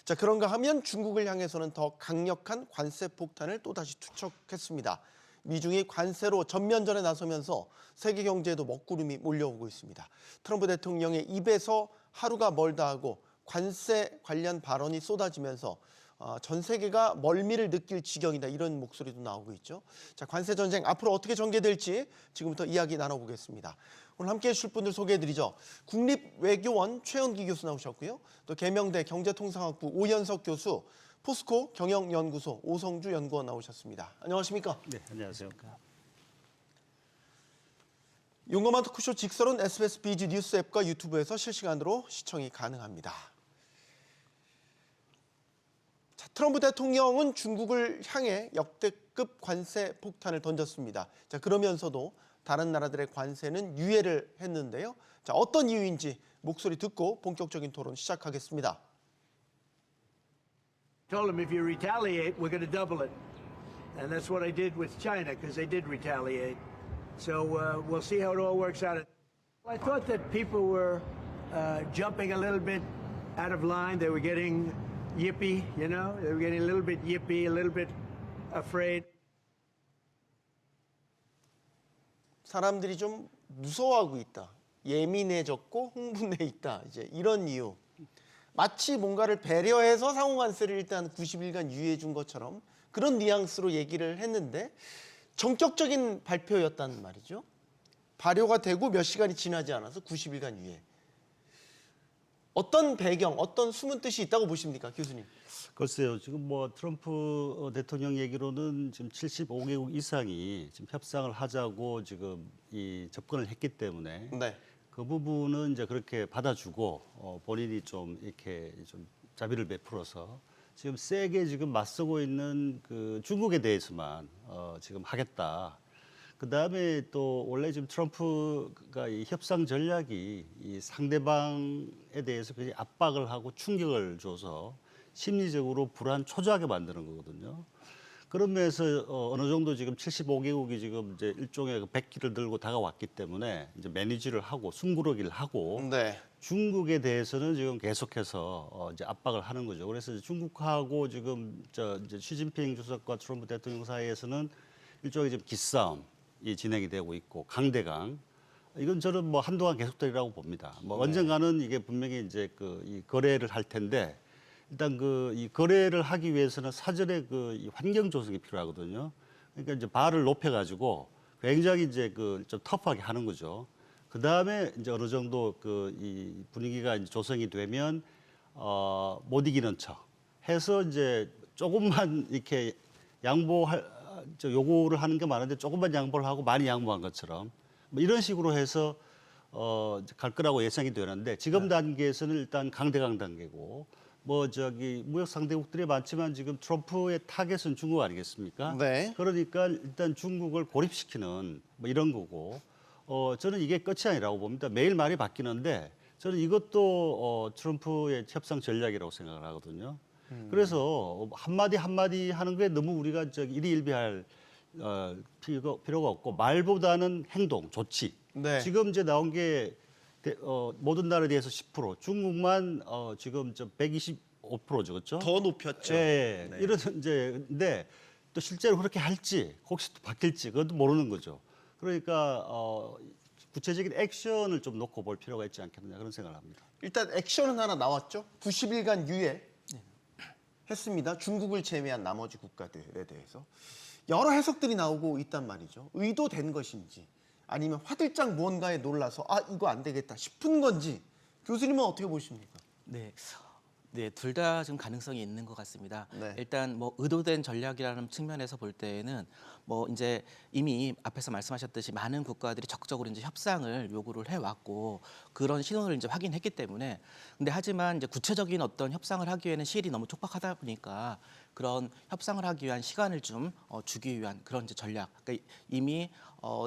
자, 그런가 하면 중국을 향해서는 더 강력한 관세 폭탄을 또다시 투척했습니다. 미중이 관세로 전면전에 나서면서 세계 경제에도 먹구름이 몰려오고 있습니다. 트럼프 대통령의 입에서 하루가 멀다 하고 관세 관련 발언이 쏟아지면서 전 세계가 멀미를 느낄 지경이다 이런 목소리도 나오고 있죠. 자, 관세 전쟁 앞으로 어떻게 전개될지 지금부터 이야기 나눠보겠습니다. 오늘 함께해 주실 분들 소개해드리죠. 국립외교원 최은기 교수 나오셨고요. 또 계명대 경제통상학부 오연석 교수, 포스코 경영연구소 오성주 연구원 나오셨습니다. 안녕하십니까? 네, 안녕하세요. 용감한 토크쇼 직설은 SBS 비지 뉴스 앱과 유튜브에서 실시간으로 시청이 가능합니다. 자, 트럼프 대통령은 중국을 향해 역대급 관세 폭탄을 던졌습니다. 자, 그러면서도 다른 나라들의 관세는 유예를 했는데요. 자, 어떤 이유인지 목소리 듣고 본격적인 토론 시작하겠습니다. Told them if you retaliate, we're going to double it. And that's what I did with China, because they did retaliate. So we'll see how it all works out. I thought that people were jumping a little bit out of line. They were getting yippy, you know? They were getting a little bit yippy, a little bit afraid. 사람들이 좀 무서워하고 있다. 예민해졌고 흥분해 있다. 이제 이런 이유. 마치 뭔가를 배려해서 상호관세를 일단 90일간 유예해 준 것처럼 그런 뉘앙스로 얘기를 했는데 전격적인 발표였단 말이죠. 발효가 되고 몇 시간이 지나지 않아서 90일간 유예. 어떤 배경, 어떤 숨은 뜻이 있다고 보십니까, 교수님? 글쎄요, 지금 뭐 트럼프 대통령 얘기로는 지금 75개국 이상이 지금 협상을 하자고 지금 이 접근을 했기 때문에 네. 그 부분은 이제 그렇게 받아주고 본인이 좀 이렇게 좀 자비를 베풀어서 지금 세게 지금 맞서고 있는 그 중국에 대해서만 지금 하겠다. 그다음에 또 원래 지금 트럼프가 이 협상 전략이 이 상대방에 대해서 굉장히 압박을 하고 충격을 줘서 심리적으로 불안 초조하게 만드는 거거든요. 그런 면에서 어느 정도 지금 75개국이 지금 이제 일종의 그 백기를 들고 다가왔기 때문에 이제 매니지를 하고 숨구르기를 하고 네. 중국에 대해서는 지금 계속해서 이제 압박을 하는 거죠. 그래서 이제 중국하고 지금 이제 시진핑 주석과 트럼프 대통령 사이에서는 일종의 지금 기싸움이 진행이 되고 있고 강대강. 이건 저는 뭐 한동안 계속되리라고 봅니다. 뭐 언젠가는 이게 분명히 이제 이 거래를 할 텐데 일단 이 거래를 하기 위해서는 사전에 이 환경 조성이 필요하거든요. 그러니까 이제 발을 높여가지고 굉장히 이제 좀 터프하게 하는 거죠. 그 다음에 이제 어느 정도 이 분위기가 이제 조성이 되면 못 이기는 척 해서 이제 조금만 이렇게 요구를 하는 게 많은데 조금만 양보를 하고 많이 양보한 것처럼 뭐 이런 식으로 해서 갈 거라고 예상이 되는데 지금 단계에서는 일단 강대강 단계고. 무역 상대국들이 많지만 지금 트럼프의 타겟은 중국 아니겠습니까? 네. 그러니까 일단 중국을 고립시키는 뭐 이런 거고, 저는 이게 끝이 아니라고 봅니다. 매일 말이 바뀌는데 저는 이것도 트럼프의 협상 전략이라고 생각을 하거든요. 그래서 한마디 한마디 하는 게 너무 우리가 일희일비할 필요가 없고 말보다는 행동, 조치. 네. 지금 이제 나온 게 모든 나라에 대해서 10%, 중국만 지금 125%죠, 그렇죠? 더 높였죠. 예, 네. 이런 이제인데 또 실제로 그렇게 할지 혹시 또 바뀔지 그것도 모르는 거죠. 그러니까 구체적인 액션을 좀 놓고 볼 필요가 있지 않겠느냐 그런 생각을 합니다. 일단 액션은 하나 나왔죠. 90일간 유예 했습니다. 중국을 제외한 나머지 국가들에 대해서 여러 해석들이 나오고 있단 말이죠. 의도된 것인지 아니면 화들짝 무언가에 놀라서 이거 안 되겠다 싶은 건지 교수님은 어떻게 보십니까? 네. 네, 둘 다 좀 가능성이 있는 것 같습니다. 네. 일단 뭐 의도된 전략이라는 측면에서 볼 때에는 뭐 이제 이미 앞에서 말씀하셨듯이 많은 국가들이 적극적으로 이제 협상을 요구를 해왔고 그런 신호를 이제 확인했기 때문에 근데 하지만 이제 구체적인 어떤 협상을 하기에는 시일이 너무 촉박하다 보니까 그런 협상을 하기 위한 시간을 좀 주기 위한 그런 이제 전략, 그러니까 이미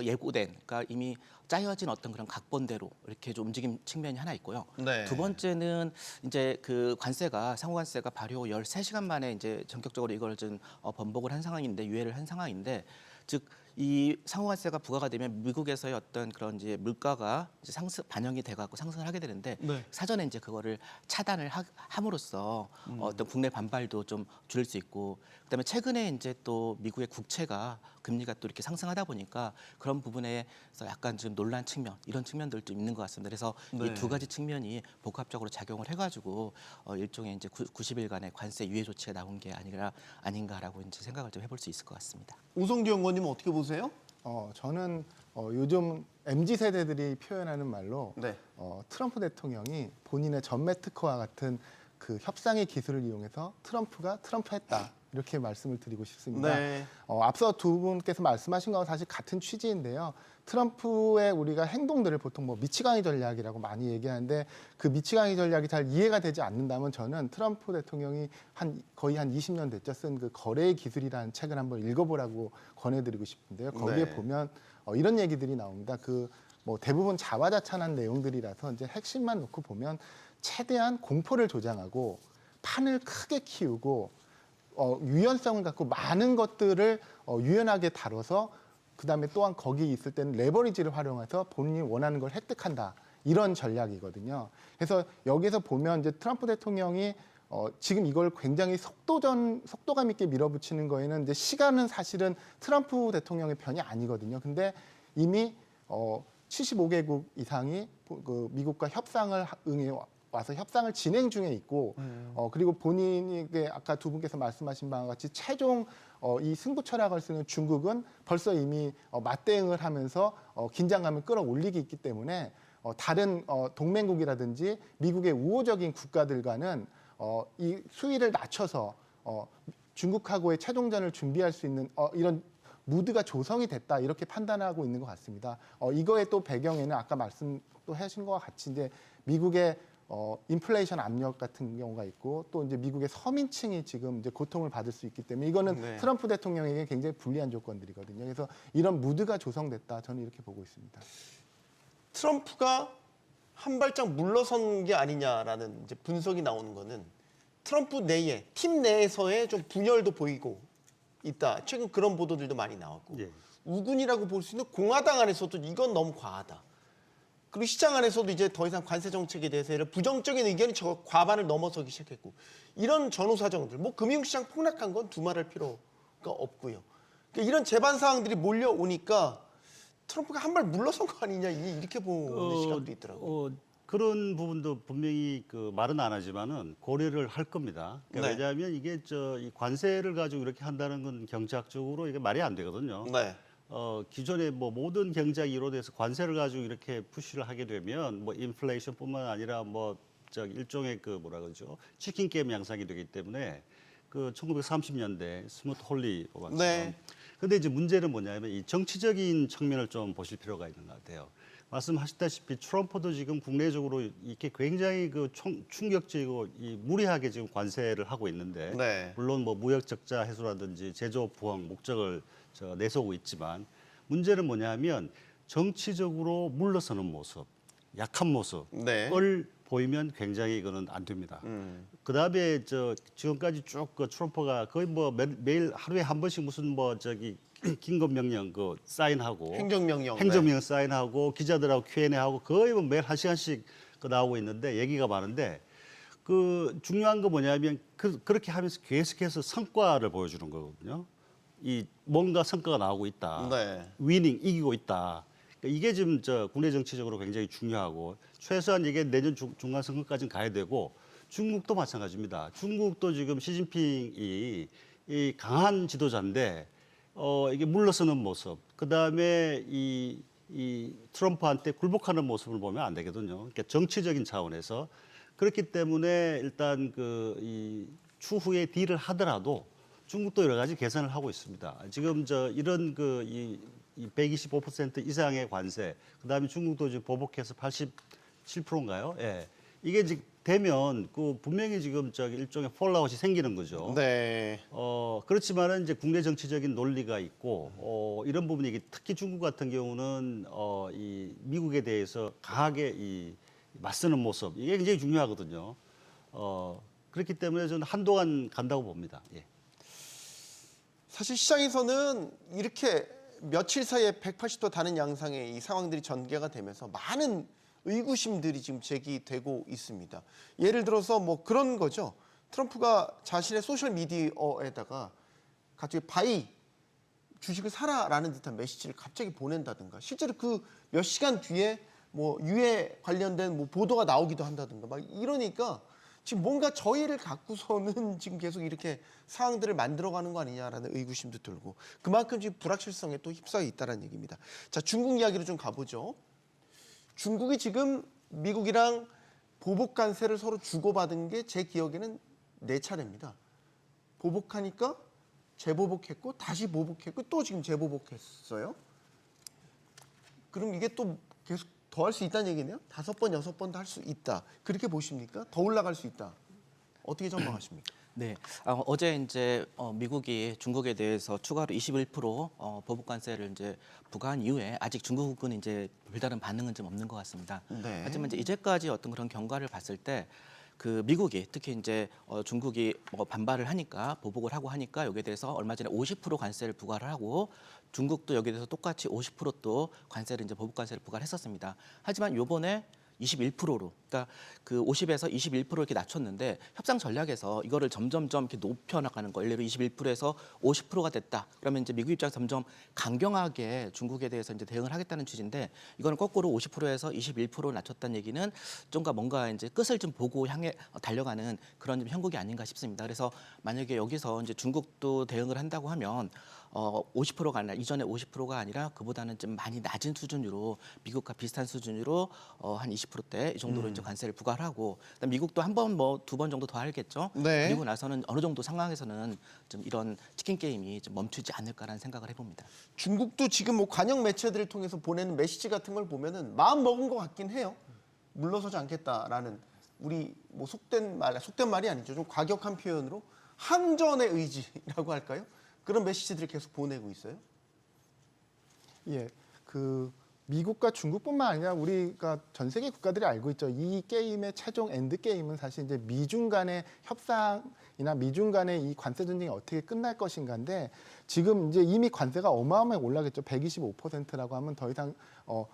예고된, 그러니까 이미 짜여진 어떤 그런 각본대로 이렇게 좀 움직임 측면이 하나 있고요. 네. 두 번째는 이제 그 관세가 상호관세가 발효 13시간 만에 이제 전격적으로 이걸 좀 번복을 한 상황인데 유예를 한 상황인데 즉 이 상호관세가 부과가 되면 미국에서의 어떤 그런 이제 물가가 이제 반영이 돼갖고 상승을 하게 되는데 네. 사전에 이제 그거를 차단을 함으로써 어떤 국내 반발도 좀 줄일 수 있고 그다음에 최근에 이제 또 미국의 국채가 금리가 또 이렇게 상승하다 보니까 그런 부분에서 약간 좀 논란 측면 이런 측면들도 있는 것 같습니다. 그래서 네. 이 두 가지 측면이 복합적으로 작용을 해가지고 일종의 이제 90일간의 관세 유예 조치가 나온 게 아닌가라고 이제 생각을 좀 해볼 수 있을 것 같습니다. 우성기 연구원님은 어떻게 보세요? 저는 요즘 MZ 세대들이 표현하는 말로 네. 트럼프 대통령이 본인의 전매 특허와 같은 그 협상의 기술을 이용해서 트럼프가 트럼프했다 이렇게 말씀을 드리고 싶습니다. 네. 앞서 두 분께서 말씀하신 거와 사실 같은 취지인데요. 트럼프의 우리가 행동들을 보통 뭐 미치광이 전략이라고 많이 얘기하는데 그 미치광이 전략이 잘 이해가 되지 않는다면 저는 트럼프 대통령이 거의 한 20년 됐죠. 쓴 그 거래의 기술이라는 책을 한번 읽어보라고 권해드리고 싶은데요. 거기에 네. 보면 이런 얘기들이 나옵니다. 뭐 대부분 자화자찬한 내용들이라서 이제 핵심만 놓고 보면 최대한 공포를 조장하고 판을 크게 키우고 유연성을 갖고 많은 것들을 유연하게 다뤄서 그다음에 또한 거기 있을 때는 레버리지를 활용해서 본인이 원하는 걸 획득한다. 이런 전략이거든요. 그래서 여기서 보면 이제 트럼프 대통령이 지금 이걸 굉장히 속도감 있게 밀어붙이는 거에는 이제 시간은 사실은 트럼프 대통령의 편이 아니거든요. 근데 이미 75개국 이상이 미국과 협상을 응해 와서 협상을 진행 중에 있고 그리고 본인에게 아까 두 분께서 말씀하신 바와 같이 최종 이 승부 철학을 쓰는 중국은 벌써 이미 맞대응을 하면서 긴장감을 끌어올리기 있기 때문에 다른 동맹국이라든지 미국의 우호적인 국가들과는 이 수위를 낮춰서 중국하고의 최종전을 준비할 수 있는 이런 무드가 조성이 됐다 이렇게 판단하고 있는 것 같습니다. 이거의 또 배경에는 아까 말씀 또 하신 것과 같이 이제 미국의 인플레이션 압력 같은 경우가 있고 또 이제 미국의 서민층이 지금 이제 고통을 받을 수 있기 때문에 이거는 네. 트럼프 대통령에게 굉장히 불리한 조건들이거든요. 그래서 이런 무드가 조성됐다. 저는 이렇게 보고 있습니다. 트럼프가 한 발짝 물러선 게 아니냐라는 이제 분석이 나오는 거는 트럼프 내에 팀 내에서의 좀 분열도 보이고 있다. 최근 그런 보도들도 많이 나왔고 예. 우군이라고 볼 수 있는 공화당 안에서도 이건 너무 과하다. 그리고 시장 안에서도 이제 더 이상 관세 정책에 대해서 부정적인 의견이 저 과반을 넘어서기 시작했고 이런 전후 사정들, 뭐 금융시장 폭락한 건 두말할 필요가 없고요. 그러니까 이런 재반 사항들이 몰려오니까 트럼프가 한 발 물러선 거 아니냐 이렇게 보는 시각도 있더라고요. 그런 부분도 분명히 그 말은 안 하지만은 고려를 할 겁니다. 그러니까 네. 왜냐하면 이게 이 관세를 가지고 이렇게 한다는 건 경제학적으로 이게 말이 안 되거든요. 네. 기존의 뭐 모든 경제학 이론에서 관세를 가지고 이렇게 푸시를 하게 되면 뭐 인플레이션뿐만 아니라 뭐 일종의 그 뭐라 그러죠 치킨 게임 양상이 되기 때문에 그 1930년대 스무트 홀리 법안처럼. 네. 근데 이제 문제는 뭐냐면 이 정치적인 측면을 좀 보실 필요가 있는 것 같아요. 말씀하셨다시피 트럼프도 지금 국내적으로 이렇게 굉장히 그 충격적이고 무리하게 지금 관세를 하고 있는데 네. 물론 뭐 무역 적자 해소라든지 제조 부흥 목적을 내세우고 있지만 문제는 뭐냐면 정치적으로 물러서는 모습, 약한 모습을 네. 보이면 굉장히 이거는 안 됩니다. 그다음에 지금까지 쭉 그 트럼프가 거의 뭐 매일 하루에 한 번씩 무슨 뭐 긴급 명령 그 사인하고 행정명령 사인하고 기자들하고 Q&A하고 거의 뭐 매일 한 시간씩 그 나오고 있는데 얘기가 많은데 그 중요한 거 뭐냐면 그렇게 하면서 계속해서 성과를 보여주는 거거든요. 이 뭔가 성과가 나오고 있다. 네. 위닝 이기고 있다. 그러니까 이게 지금 국내 정치적으로 굉장히 중요하고 최소한 이게 내년 중간 선거까지는 가야 되고 중국도 마찬가지입니다. 중국도 지금 시진핑이 이 강한 지도자인데 이게 물러서는 모습, 그 다음에 이 트럼프한테 굴복하는 모습을 보면 안 되거든요. 그러니까 정치적인 차원에서 그렇기 때문에 일단 이 추후에 딜을 하더라도 중국도 여러 가지 계산을 하고 있습니다. 지금 이런 이 125% 이상의 관세, 그 다음에 중국도 지금 보복해서 87%인가요? 예. 이게 이제 되면 분명히 지금 일종의 폴라웃이 생기는 거죠. 네. 그렇지만은 이제 국내 정치적인 논리가 있고 이런 부분이 특히 중국 같은 경우는 이 미국에 대해서 강하게 맞서는 모습 이게 굉장히 중요하거든요. 그렇기 때문에 저는 한동안 간다고 봅니다. 예. 사실 시장에서는 이렇게 며칠 사이에 180도 다른 양상의 이 상황들이 전개가 되면서 많은 의구심들이 지금 제기되고 있습니다. 예를 들어서 뭐 그런 거죠. 트럼프가 자신의 소셜 미디어에다가 갑자기 바이 주식을 사라라는 듯한 메시지를 갑자기 보낸다든가 실제로 그 몇 시간 뒤에 뭐 유해 관련된 뭐 보도가 나오기도 한다든가 막 이러니까 지금 뭔가 저희를 갖고서는 지금 계속 이렇게 상황들을 만들어가는 거 아니냐라는 의구심도 들고 그만큼 지금 불확실성에 또 휩싸여 있다는 얘기입니다. 자, 중국 이야기로 좀 가보죠. 중국이 지금 미국이랑 보복 관세를 서로 주고받은 게 제 기억에는 4차례입니다. 보복하니까 재보복했고 다시 보복했고 또 지금 재보복했어요. 그럼 이게 또 계속 더 할 수 있다는 얘기네요. 5번, 6번도 할 수 있다. 그렇게 보십니까? 더 올라갈 수 있다. 어떻게 전망하십니까? 네, 어제 이제 미국이 중국에 대해서 추가로 21% 보복 관세를 이제 부과한 이후에 아직 중국은 이제 별다른 반응은 좀 없는 것 같습니다. 네. 하지만 이제 이제까지 어떤 그런 경과를 봤을 때 그 미국이 특히 이제 중국이 뭐 반발을 하니까 보복을 하고 하니까 여기에 대해서 얼마 전에 50% 관세를 부과를 하고 중국도 여기에 대해서 똑같이 50%또 관세를 이제 보복 관세를 부과를 했었습니다. 하지만 요번에 21%로, 그러니까 그 50에서 21% 이렇게 낮췄는데 협상 전략에서 이거를 점점점 이렇게 높여 나가는 거. 예를 들어 21%에서 50%가 됐다. 그러면 이제 미국 입장에서 점점 강경하게 중국에 대해서 이제 대응을 하겠다는 취지인데 이거는 거꾸로 50%에서 21% 낮췄다는 얘기는 좀가 뭔가 이제 끝을 좀 보고 향해 달려가는 그런 좀 형국이 아닌가 싶습니다. 그래서 만약에 여기서 이제 중국도 대응을 한다고 하면 50%가 아니라 이전에 50%가 아니라 그보다는 좀 많이 낮은 수준으로 미국과 비슷한 수준으로 한 20%대 이 정도로 이제 관세를 부과를 하고 그다음 미국도 한 번 뭐 2번 정도 더 하겠죠. 네. 그리고 나서는 어느 정도 상황에서는 좀 이런 치킨 게임이 좀 멈추지 않을까라는 생각을 해봅니다. 중국도 지금 뭐 관영 매체들을 통해서 보내는 메시지 같은 걸 보면은 마음 먹은 것 같긴 해요. 물러서지 않겠다라는 우리 뭐 속된 말이 아니죠. 좀 과격한 표현으로 항전의 의지라고 할까요? 그런 메시지들을 계속 보내고 있어요. 예, 그 미국과 중국뿐만 아니라 우리가 전 세계 국가들이 알고 있죠. 이 게임의 최종 엔드 게임은 사실 이제 미중 간의 협상이나 미중 간의 이 관세 전쟁이 어떻게 끝날 것인가인데 지금 이제 이미 관세가 어마어마하게 올라갔죠. 125%라고 하면 더 이상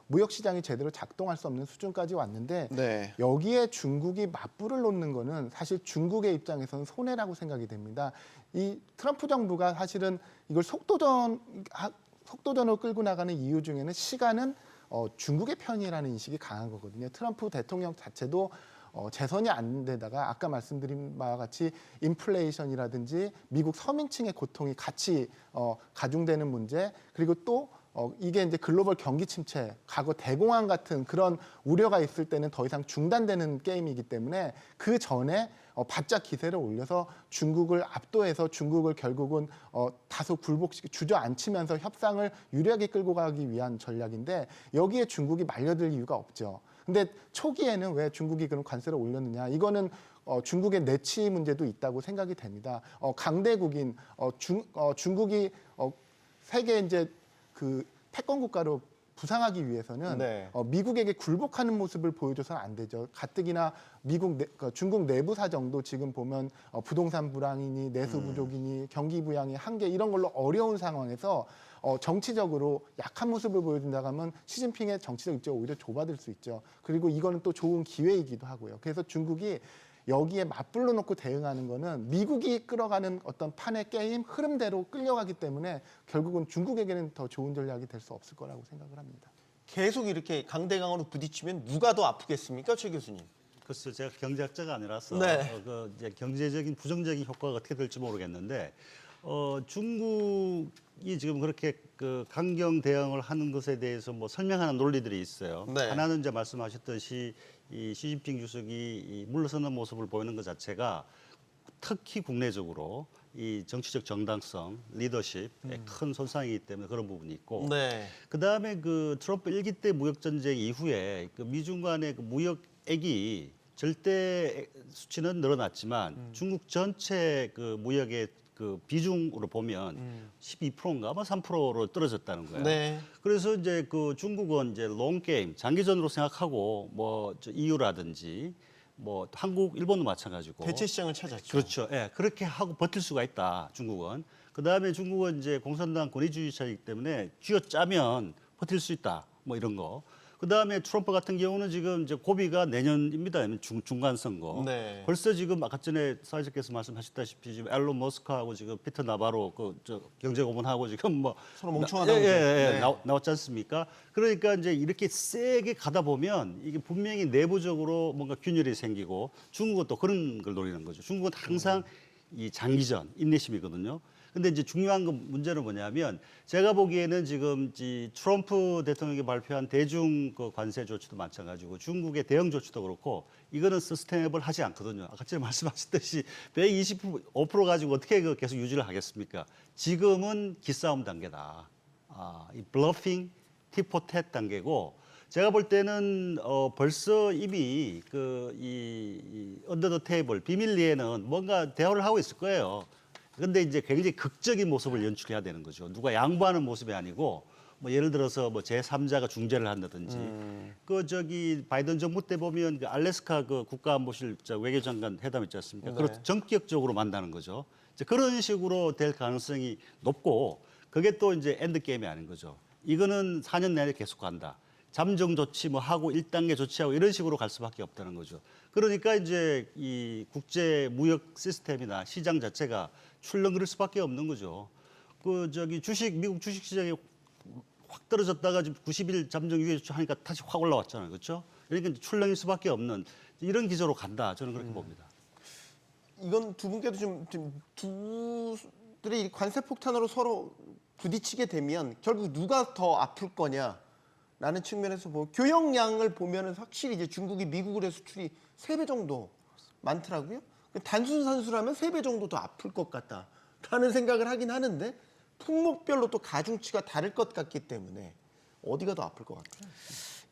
무역 시장이 제대로 작동할 수 없는 수준까지 왔는데 네. 여기에 중국이 맞불을 놓는 거는 사실 중국의 입장에서는 손해라고 생각이 됩니다. 이 트럼프 정부가 사실은 이걸 속도전으로 끌고 나가는 이유 중에는 시간은 중국의 편이라는 인식이 강한 거거든요. 트럼프 대통령 자체도 재선이 안 되다가 아까 말씀드린 바와 같이 인플레이션이라든지 미국 서민층의 고통이 같이 가중되는 문제 그리고 또 이게 이제 글로벌 경기 침체, 과거 대공황 같은 그런 우려가 있을 때는 더 이상 중단되는 게임이기 때문에 그 전에 바짝 기세를 올려서 중국을 압도해서 중국을 결국은 다소 굴복시키 주저앉히면서 협상을 유리하게 끌고 가기 위한 전략인데 여기에 중국이 말려들 이유가 없죠. 근데 초기에는 왜 중국이 그런 관세를 올렸느냐? 이거는 중국의 내치 문제도 있다고 생각이 됩니다. 강대국인 중국이 세계 이제 그 패권 국가로 부상하기 위해서는 네. 미국에게 굴복하는 모습을 보여줘서는 안 되죠. 가뜩이나 중국 내부 사정도 지금 보면 부동산 불황이니 내수 부족이니 경기 부양이 한계 이런 걸로 어려운 상황에서 정치적으로 약한 모습을 보여준다고 하면 시진핑의 정치적 입지가 오히려 좁아질 수 있죠. 그리고 이거는 또 좋은 기회이기도 하고요. 그래서 중국이 여기에 맞불로 놓고 대응하는 거는 미국이 끌어가는 어떤 판의 게임 흐름대로 끌려가기 때문에 결국은 중국에게는 더 좋은 전략이 될 수 없을 거라고 생각을 합니다. 계속 이렇게 강대강으로 부딪히면 누가 더 아프겠습니까, 최 교수님? 글쎄 제가 경제학자가 아니라서 네. 그 이제 경제적인 부정적인 효과가 어떻게 될지 모르겠는데 중국이 지금 그렇게 그 강경 대응을 하는 것에 대해서 뭐 설명하는 논리들이 있어요. 네. 하나는 이제 말씀하셨듯이 이 시진핑 주석이 이 물러서는 모습을 보이는 것 자체가 특히 국내적으로 이 정치적 정당성, 리더십에 큰 손상이기 때문에 그런 부분이 있고 네. 그다음에 그 트럼프 1기 때 무역 전쟁 이후에 그 미중 간의 그 무역액이 절대 수치는 늘어났지만 중국 전체 그 무역의 그 비중으로 보면 12%인가 아마 3%로 떨어졌다는 거예요. 네. 그래서 이제 그 중국은 이제 롱 게임, 장기전으로 생각하고 뭐 저 EU라든지 뭐 한국, 일본도 마찬가지고 대체 시장을 찾았죠. 그렇죠. 예, 그렇게 하고 버틸 수가 있다. 중국은. 그다음에 중국은 이제 공산당 권위주의자이기 때문에 쥐어짜면 버틸 수 있다. 뭐 이런 거. 그다음에 트럼프 같은 경우는 지금 이제 고비가 내년입니다. 중간 선거. 네. 벌써 지금 아까 전에 사회자께서 말씀하셨다시피 지금 앨런 머스크하고 지금 피터 나바로 그 저 경제고문하고 지금 뭐 서로 멍청하다고 예, 그러죠. 네. 나왔지 않습니까? 그러니까 이제 이렇게 세게 가다 보면 이게 분명히 내부적으로 뭔가 균열이 생기고 중국은 또 그런 걸 노리는 거죠. 중국은 항상 이 장기전 인내심이거든요. 근데 이제 중요한 건 문제는 뭐냐면 제가 보기에는 지금 이 트럼프 대통령이 발표한 대중 그 관세 조치도 마찬가지고 중국의 대응 조치도 그렇고 이거는 서스테이너블 하지 않거든요. 아까 전에 말씀하셨듯이 125% 가지고 어떻게 그 계속 유지를 하겠습니까? 지금은 기싸움 단계다. 이 블러핑, 티포텟 단계고 제가 볼 때는 벌써 이미 이 언더 더 테이블 비밀리에는 뭔가 대화를 하고 있을 거예요. 근데 이제 굉장히 극적인 모습을 연출해야 되는 거죠. 누가 양보하는 모습이 아니고 뭐 예를 들어서 뭐 제3자가 중재를 한다든지 그 저기 바이든 정부 때 보면 그 알래스카 그 국가안보실 외교장관 회담 있지 않습니까? 네. 그걸 전격적으로 만나는 거죠. 이제 그런 식으로 될 가능성이 높고 그게 또 이제 엔드 게임이 아닌 거죠. 이거는 4년 내내 계속 간다. 잠정 조치 뭐 하고 1단계 조치하고 이런 식으로 갈 수밖에 없다는 거죠. 그러니까 이제 이 국제 무역 시스템이나 시장 자체가 출렁거릴 수밖에 없는 거죠. 그 저기 미국 주식 시장이 확 떨어졌다가 지금 90일 잠정 유예 조치 하니까 다시 확 올라왔잖아요. 그렇죠? 그러니까 이제 출렁일 수밖에 없는 이런 기조로 간다. 저는 그렇게 봅니다. 이건 두 분께도 좀 두들이 관세 폭탄으로 서로 부딪히게 되면 결국 누가 더 아플 거냐라는 측면에서 교역량을 보면은 확실히 이제 중국이 미국으로 수출이 3배 정도 많더라고요. 단순 산수라면 3배 정도 더 아플 것 같다라는 생각을 하긴 하는데 품목별로 또 가중치가 다를 것 같기 때문에 어디가 더 아플 것 같아요?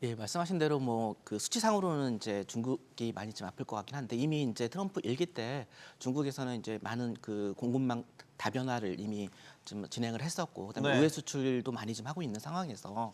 예, 말씀하신 대로 뭐 그 수치상으로는 이제 중국이 많이 좀 아플 것 같긴 한데 이미 이제 트럼프 일기 때 중국에서는 이제 많은 그 공급망 다변화를 이미 좀 진행을 했었고 그다음에 네. 우회 수출도 많이 좀 하고 있는 상황에서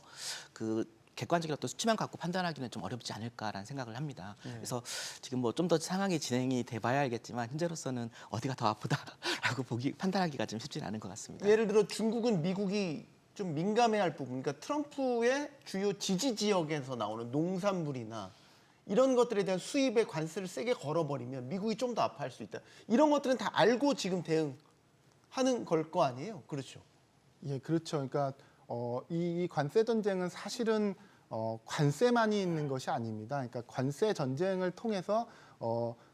그 객관적인 어떤 수치만 갖고 판단하기는 좀 어렵지 않을까라는 생각을 합니다. 그래서 지금 뭐 좀 더 상황이 진행이 돼봐야 알겠지만 현재로서는 어디가 더 아프다라고 판단하기가 좀 쉽지는 않은 것 같습니다. 예를 들어 중국은 미국이 좀 민감해할 부분, 그러니까 트럼프의 주요 지지 지역에서 나오는 농산물이나 이런 것들에 대한 수입에 관세를 세게 걸어버리면 미국이 좀 더 아파할 수 있다. 이런 것들은 다 알고 지금 대응하는 걸 거 아니에요? 그렇죠. 예, 그렇죠. 그러니까 이 관세 전쟁은 사실은 관세만이 있는 것이 아닙니다. 그러니까 관세 전쟁을 통해서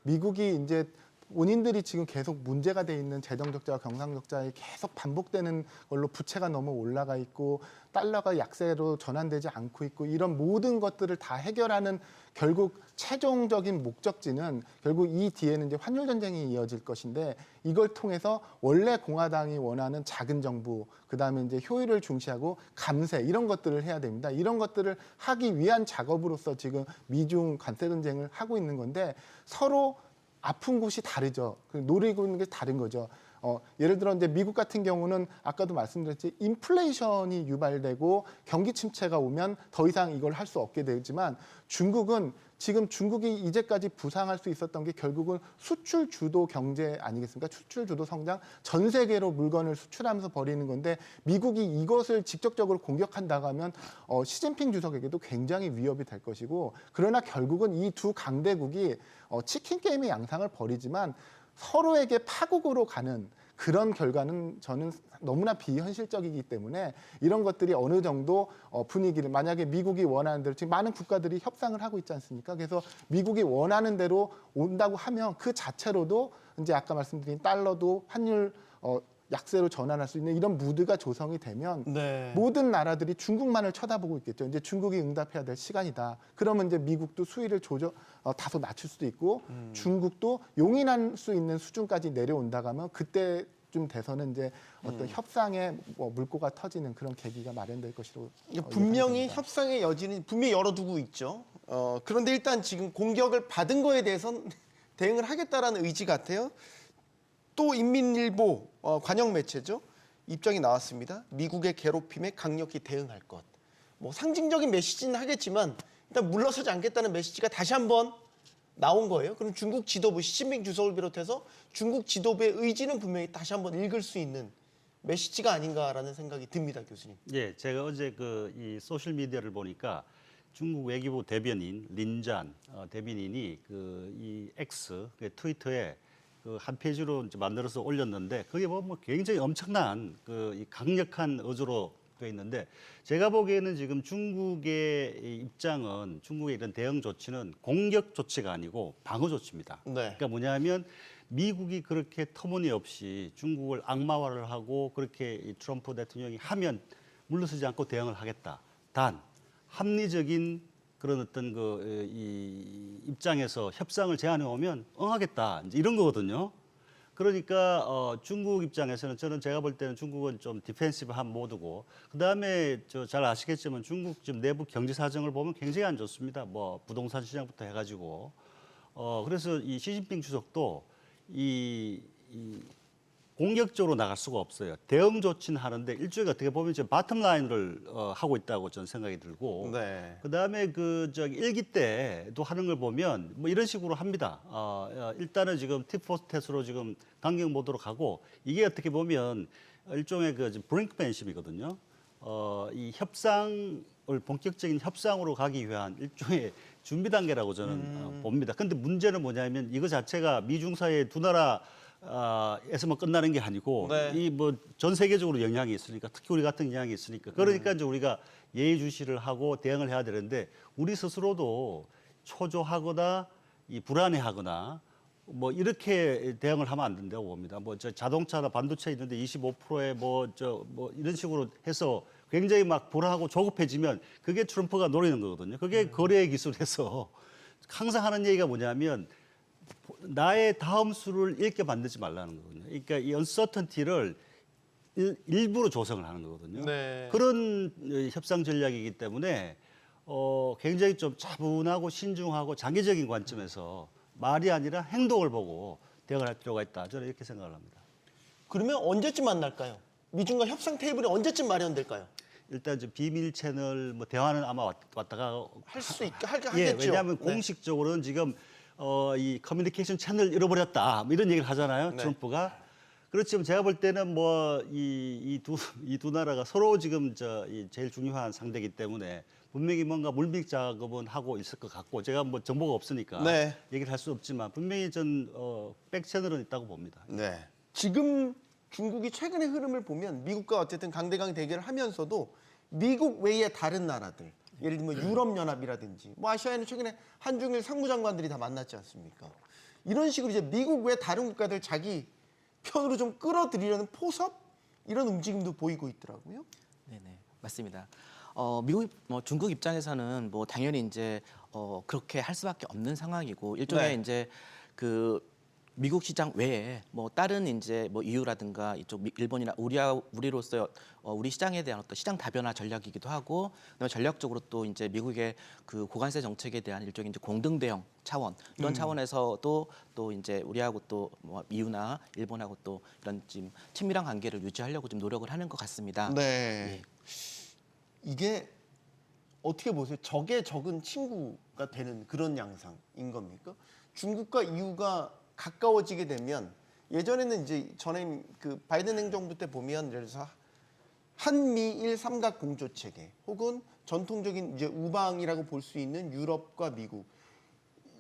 미국이 이제 본인들이 지금 계속 문제가 돼 있는 재정 적자와 경상 적자에 계속 반복되는 걸로 부채가 너무 올라가 있고 달러가 약세로 전환되지 않고 있고 이런 모든 것들을 다 해결하는 결국 최종적인 목적지는 결국 이 뒤에는 이제 환율 전쟁이 이어질 것인데 이걸 통해서 원래 공화당이 원하는 작은 정부 그다음에 이제 효율을 중시하고 감세 이런 것들을 해야 됩니다. 이런 것들을 하기 위한 작업으로서 지금 미중 관세 전쟁을 하고 있는 건데 서로 아픈 곳이 다르죠. 노리고 있는 게 다른 거죠. 예를 들어 이제 미국 같은 경우는 아까도 말씀드렸지 인플레이션이 유발되고 경기 침체가 오면 더 이상 이걸 할 수 없게 되지만 중국은 지금 중국이 이제까지 부상할 수 있었던 게 결국은 수출 주도 경제 아니겠습니까? 수출 주도 성장, 전 세계로 물건을 수출하면서 벌이는 건데 미국이 이것을 직접적으로 공격한다고 하면 시진핑 주석에게도 굉장히 위협이 될 것이고 그러나 결국은 이 두 강대국이 치킨 게임의 양상을 벌이지만 서로에게 파국으로 가는 그런 결과는 저는 너무나 비현실적이기 때문에 이런 것들이 어느 정도 분위기를 만약에 미국이 원하는 대로 지금 많은 국가들이 협상을 하고 있지 않습니까? 그래서 미국이 원하는 대로 온다고 하면 그 자체로도 이제 아까 말씀드린 달러도 환율 약세로 전환할 수 있는 이런 무드가 조성이 되면 네. 모든 나라들이 중국만을 쳐다보고 있겠죠. 이제 중국이 응답해야 될 시간이다. 그러면 이제 미국도 수위를 다소 낮출 수도 있고 중국도 용인할 수 있는 수준까지 내려온다고 하면 그때쯤 돼서는 이제 어떤 협상의 물꼬가 터지는 그런 계기가 마련될 것으로 분명히 예상됩니다. 협상의 여지는 분명히 열어두고 있죠. 그런데 일단 지금 공격을 받은 거에 대해서는 대응을 하겠다라는 의지 같아요. 또 인민일보 관영 매체죠. 입장이 나왔습니다. 미국의 괴롭힘에 강력히 대응할 것. 뭐 상징적인 메시지는 하겠지만 일단 물러서지 않겠다는 메시지가 다시 한번 나온 거예요. 그럼 중국 지도부 시진핑 주석을 비롯해서 중국 지도부의 의지는 분명히 다시 한번 읽을 수 있는 메시지가 아닌가라는 생각이 듭니다, 교수님. 예, 제가 어제 이 소셜 미디어를 보니까 중국 외교부 대변인 린잔 대변인이 이 X 트위터에 한 페이지로 이제 만들어서 올렸는데 그게 뭐 굉장히 엄청난 이 강력한 어조로 되어 있는데 제가 보기에는 지금 중국의 입장은 중국의 이런 대응 조치는 공격 조치가 아니고 방어 조치입니다. 네. 그러니까 뭐냐면 미국이 그렇게 터무니없이 중국을 악마화를 하고 그렇게 이 트럼프 대통령이 하면 물러서지 않고 대응을 하겠다. 단 합리적인 그런 어떤 이 입장에서 협상을 제안해 오면 응하겠다 이제 이런 거거든요. 그러니까 중국 입장에서는 제가 볼 때는 중국은 좀 디펜시브한 모드고 그 다음에 잘 아시겠지만 중국 지금 내부 경제 사정을 보면 굉장히 안 좋습니다. 뭐 부동산 시장부터 해가지고 그래서 이 시진핑 주석도 이 공격적으로 나갈 수가 없어요. 대응 조치는 하는데 일종의 어떻게 보면 이제 바텀 라인을 하고 있다고 저는 생각이 들고 네. 그다음에 일기 때도 하는 걸 보면 뭐 이런 식으로 합니다. 일단은 지금 팁포스텟으로 지금 강경 모드로 가고 이게 어떻게 보면 일종의 브링크맨십이거든요. 이 협상을 본격적인 협상으로 가기 위한 일종의 준비 단계라고 저는 봅니다. 근데 문제는 뭐냐면 이거 자체가 미중 사이의 두 나라 에서만 끝나는 게 아니고 네. 이 뭐 전 세계적으로 영향이 있으니까 특히 우리 같은 영향이 있으니까 그러니까 이제 우리가 예의주시를 하고 대응을 해야 되는데 우리 스스로도 초조하거나 이 불안해하거나 뭐 이렇게 대응을 하면 안 된다고 봅니다. 뭐 자동차나 반도체 있는데 25%에 뭐 이런 식으로 해서 굉장히 막 불안하고 조급해지면 그게 트럼프가 노리는 거거든요. 그게 거래의 기술에서 항상 하는 얘기가 뭐냐면 나의 다음 수를 읽게 만들지 말라는 거거든요. 그러니까 이 uncertainty를 일부러 조성을 하는 거거든요. 네. 그런 협상 전략이기 때문에 굉장히 좀 차분하고 신중하고 장기적인 관점에서 말이 아니라 행동을 보고 대응을 할 필요가 있다. 저는 이렇게 생각을 합니다. 그러면 언제쯤 만날까요? 미중과 협상 테이블이 언제쯤 마련될까요? 일단 좀 비밀 채널 뭐 대화는 아마 왔다가 할 수 있게 하겠죠. 예, 왜냐하면 네. 공식적으로는 지금 이 커뮤니케이션 채널 잃어버렸다 뭐 이런 얘기를 하잖아요. 네. 트럼프가. 그렇지만 제가 볼 때는 뭐 이 두 나라가 서로 지금 이 제일 중요한 상대이기 때문에 분명히 뭔가 물밑 작업은 하고 있을 것 같고 제가 뭐 정보가 없으니까 네. 얘기를 할 수 없지만 분명히 전 백 채널은 있다고 봅니다. 네. 지금 중국이 최근의 흐름을 보면 미국과 어쨌든 강대강 대결을 하면서도 미국 외의 다른 나라들, 예를 들면 유럽연합이라든지 뭐 아시아에는 최근에 한중일 상무장관들이 다 만났지 않습니까? 이런 식으로 이제 미국 외 다른 국가들 자기 편으로 좀 끌어들이려는 포섭 이런 움직임도 보이고 있더라고요. 네네, 맞습니다. 중국 입장에서는 뭐 당연히 이제 그렇게 할 수밖에 없는 상황이고 일종의 네. 이제 그 미국 시장 외에 뭐 다른 이제 뭐 EU라든가 이쪽 일본이나 우리로서 우리 시장에 대한 어떤 시장 다변화 전략이기도 하고 그다음에 전략적으로 또 이제 미국의 그 고관세 정책에 대한 일종의 이제 공등 대응 차원 이런 차원에서도 또 이제 우리하고 또 뭐 EU나 일본하고 또 이런 지금 친밀한 관계를 유지하려고 좀 노력을 하는 것 같습니다. 네. 이게 어떻게 보세요? 적의 적은 친구가 되는 그런 양상인 겁니까? 중국과 EU가 가까워지게 되면 예전에는 이제 전에 그 바이든 행정부 때 보면 예를 들어서 한미일 삼각 공조 체계 혹은 전통적인 이제 우방이라고 볼 수 있는 유럽과 미국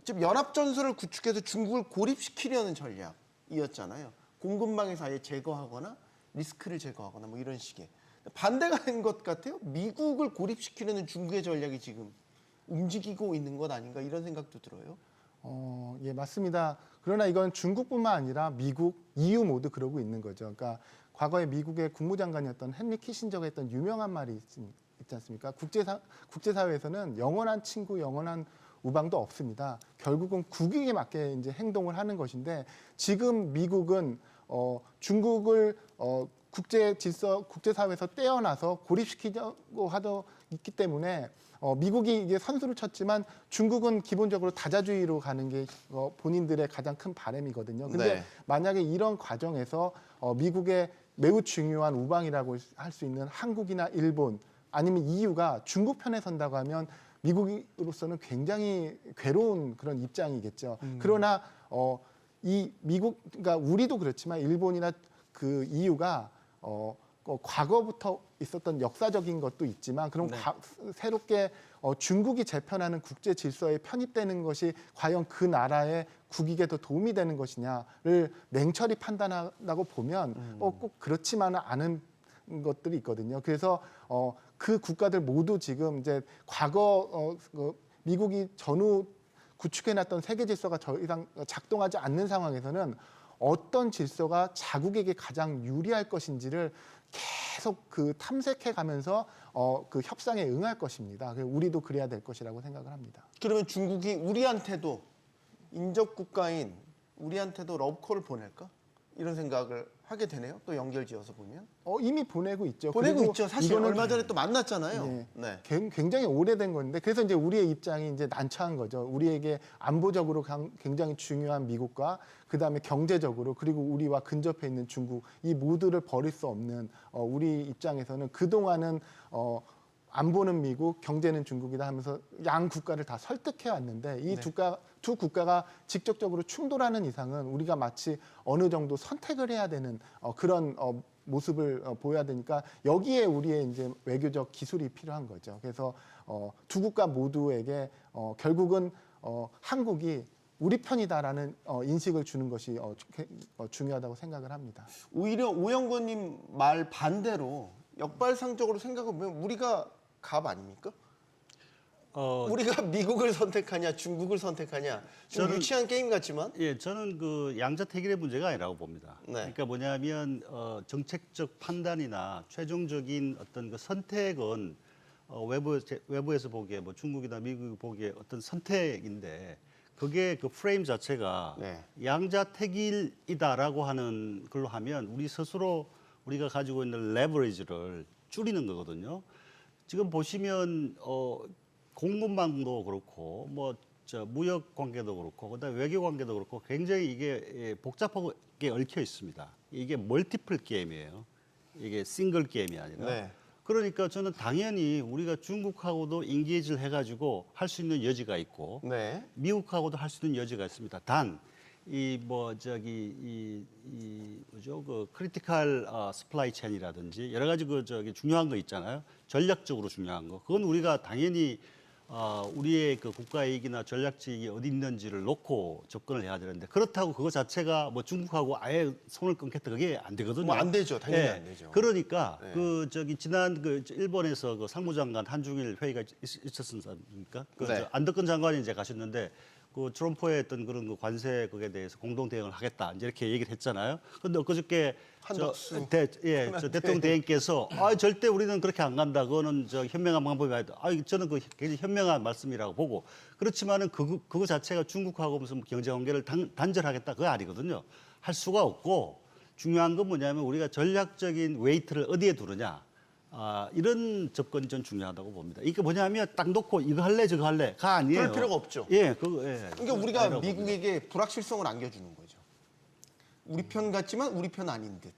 좀 연합 전선을 구축해서 중국을 고립시키려는 전략이었잖아요. 공급망에서 아예 제거하거나 리스크를 제거하거나 뭐 이런 식의 반대가 된 것 같아요. 미국을 고립시키려는 중국의 전략이 지금 움직이고 있는 것 아닌가 이런 생각도 들어요. 예, 맞습니다. 그러나 이건 중국뿐만 아니라 미국, EU 모두 그러고 있는 거죠. 그러니까 과거에 미국의 국무장관이었던 헨리 키신저가 했던 유명한 말이 있지 않습니까? 국제사회에서는 영원한 친구, 영원한 우방도 없습니다. 결국은 국익에 맞게 이제 행동을 하는 것인데 지금 미국은 중국을 국제 질서, 국제사회에서 떼어놔서 고립시키려고 하도 있기 때문에 미국이 이게 선수를 쳤지만 중국은 기본적으로 다자주의로 가는 게 본인들의 가장 큰 바람이거든요. 근데 네. 만약에 이런 과정에서 미국의 매우 중요한 우방이라고 할 수 있는 한국이나 일본 아니면 EU가 중국 편에 선다고 하면 미국으로서는 굉장히 괴로운 그런 입장이겠죠. 그러나 이 미국, 그러니까 우리도 그렇지만 일본이나 그 EU가 과거부터 있었던 역사적인 것도 있지만 그럼 네. 새롭게 중국이 재편하는 국제 질서에 편입되는 것이 과연 그 나라의 국익에 더 도움이 되는 것이냐를 냉철히 판단한다고 보면 꼭 그렇지만은 않은 것들이 있거든요. 그래서 그 국가들 모두 지금 이제 과거 미국이 전후 구축해놨던 세계 질서가 더 이상 작동하지 않는 상황에서는 어떤 질서가 자국에게 가장 유리할 것인지를 계속 그 탐색해 가면서 그 협상에 응할 것입니다. 우리도 그래야 될 것이라고 생각을 합니다. 그러면 중국이 우리한테도 인접 국가인 우리한테도 러브콜을 보낼까? 이런 생각을 하게 되네요. 또 연결지어서 보면. 이미 보내고 있죠. 보내고 그리고 있죠. 사실 이거는 얼마 전에 또 만났잖아요. 네. 네. 굉장히 오래된 건데 그래서 이제 우리의 입장이 이제 난처한 거죠. 우리에게 안보적으로 굉장히 중요한 미국과 그다음에 경제적으로 그리고 우리와 근접해 있는 중국 이 모두를 버릴 수 없는 우리 입장에서는 그동안은 안보는 미국, 경제는 중국이다 하면서 양 국가를 다 설득해 왔는데 이 두 국가가 직접적으로 충돌하는 이상은 우리가 마치 어느 정도 선택을 해야 되는 그런 모습을 보여야 되니까 여기에 우리의 이제 외교적 기술이 필요한 거죠. 그래서 두 국가 모두에게 결국은 한국이 우리 편이다라는 인식을 주는 것이 중요하다고 생각을 합니다. 오히려 오영건님 말 반대로 역발상적으로 생각해보면 우리가 갑 아닙니까? 우리가 미국을 선택하냐 중국을 선택하냐 좀 유치한 게임 같지만 예, 저는 그 양자택일의 문제가 아니라고 봅니다. 네. 그러니까 뭐냐면 정책적 판단이나 최종적인 어떤 그 선택은 외부에서 보기에 뭐 중국이나 미국이 보기에 어떤 선택인데 그게 그 프레임 자체가 네. 양자택일이다라고 하는 걸로 하면 우리 스스로 우리가 가지고 있는 레버리지를 줄이는 거거든요. 지금 보시면 공급망도 그렇고 무역 관계도 그렇고 그다음에 외교 관계도 그렇고 굉장히 이게 복잡하게 얽혀 있습니다. 이게 멀티플 게임이에요. 이게 싱글 게임이 아니라. 네. 그러니까 저는 당연히 우리가 중국하고도 인게이지를 해가지고 할 수 있는 여지가 있고 네. 미국하고도 할 수 있는 여지가 있습니다. 단 이 뭐죠 그 크리티컬 스플라이 체인이라든지 여러 가지 중요한 거 있잖아요. 전략적으로 중요한 거. 그건 우리가 당연히 우리의 그 국가이익이나 전략지익이 어디 있는지를 놓고 접근을 해야 되는데 그렇다고 그거 자체가 뭐 중국하고 아예 손을 끊겠다 그게 안 되거든요. 뭐 안 되죠. 당연히 예. 안 되죠. 그러니까 네. 지난 일본에서 그 상무장관 한중일 회의가 있었습니까? 네. 안덕근 장관이 이제 가셨는데 그 트럼프의 어떤 그런 그 관세 그에 대해서 공동 대응을 하겠다 이제 이렇게 얘기를 했잖아요. 그런데 엊그저께 한덕수 저 대통령 대행께서 절대 우리는 그렇게 안 간다. 그거는 현명한 방법이 아니다. 저는 그 굉장히 현명한 말씀이라고 보고 그렇지만은 그거 자체가 중국하고 무슨 경제 관계를 단절하겠다 그거 아니거든요. 할 수가 없고 중요한 건 뭐냐면 우리가 전략적인 웨이트를 어디에 두느냐. 이런 접근이 좀 중요하다고 봅니다. 이게 뭐냐면 딱 놓고 이거 할래 저거 할래가 아니에요. 그럴 필요가 없죠. 예. 그러니까 우리가 미국에게 불확실성을 안겨주는 거죠. 우리 편 같지만 우리 편 아닌 듯.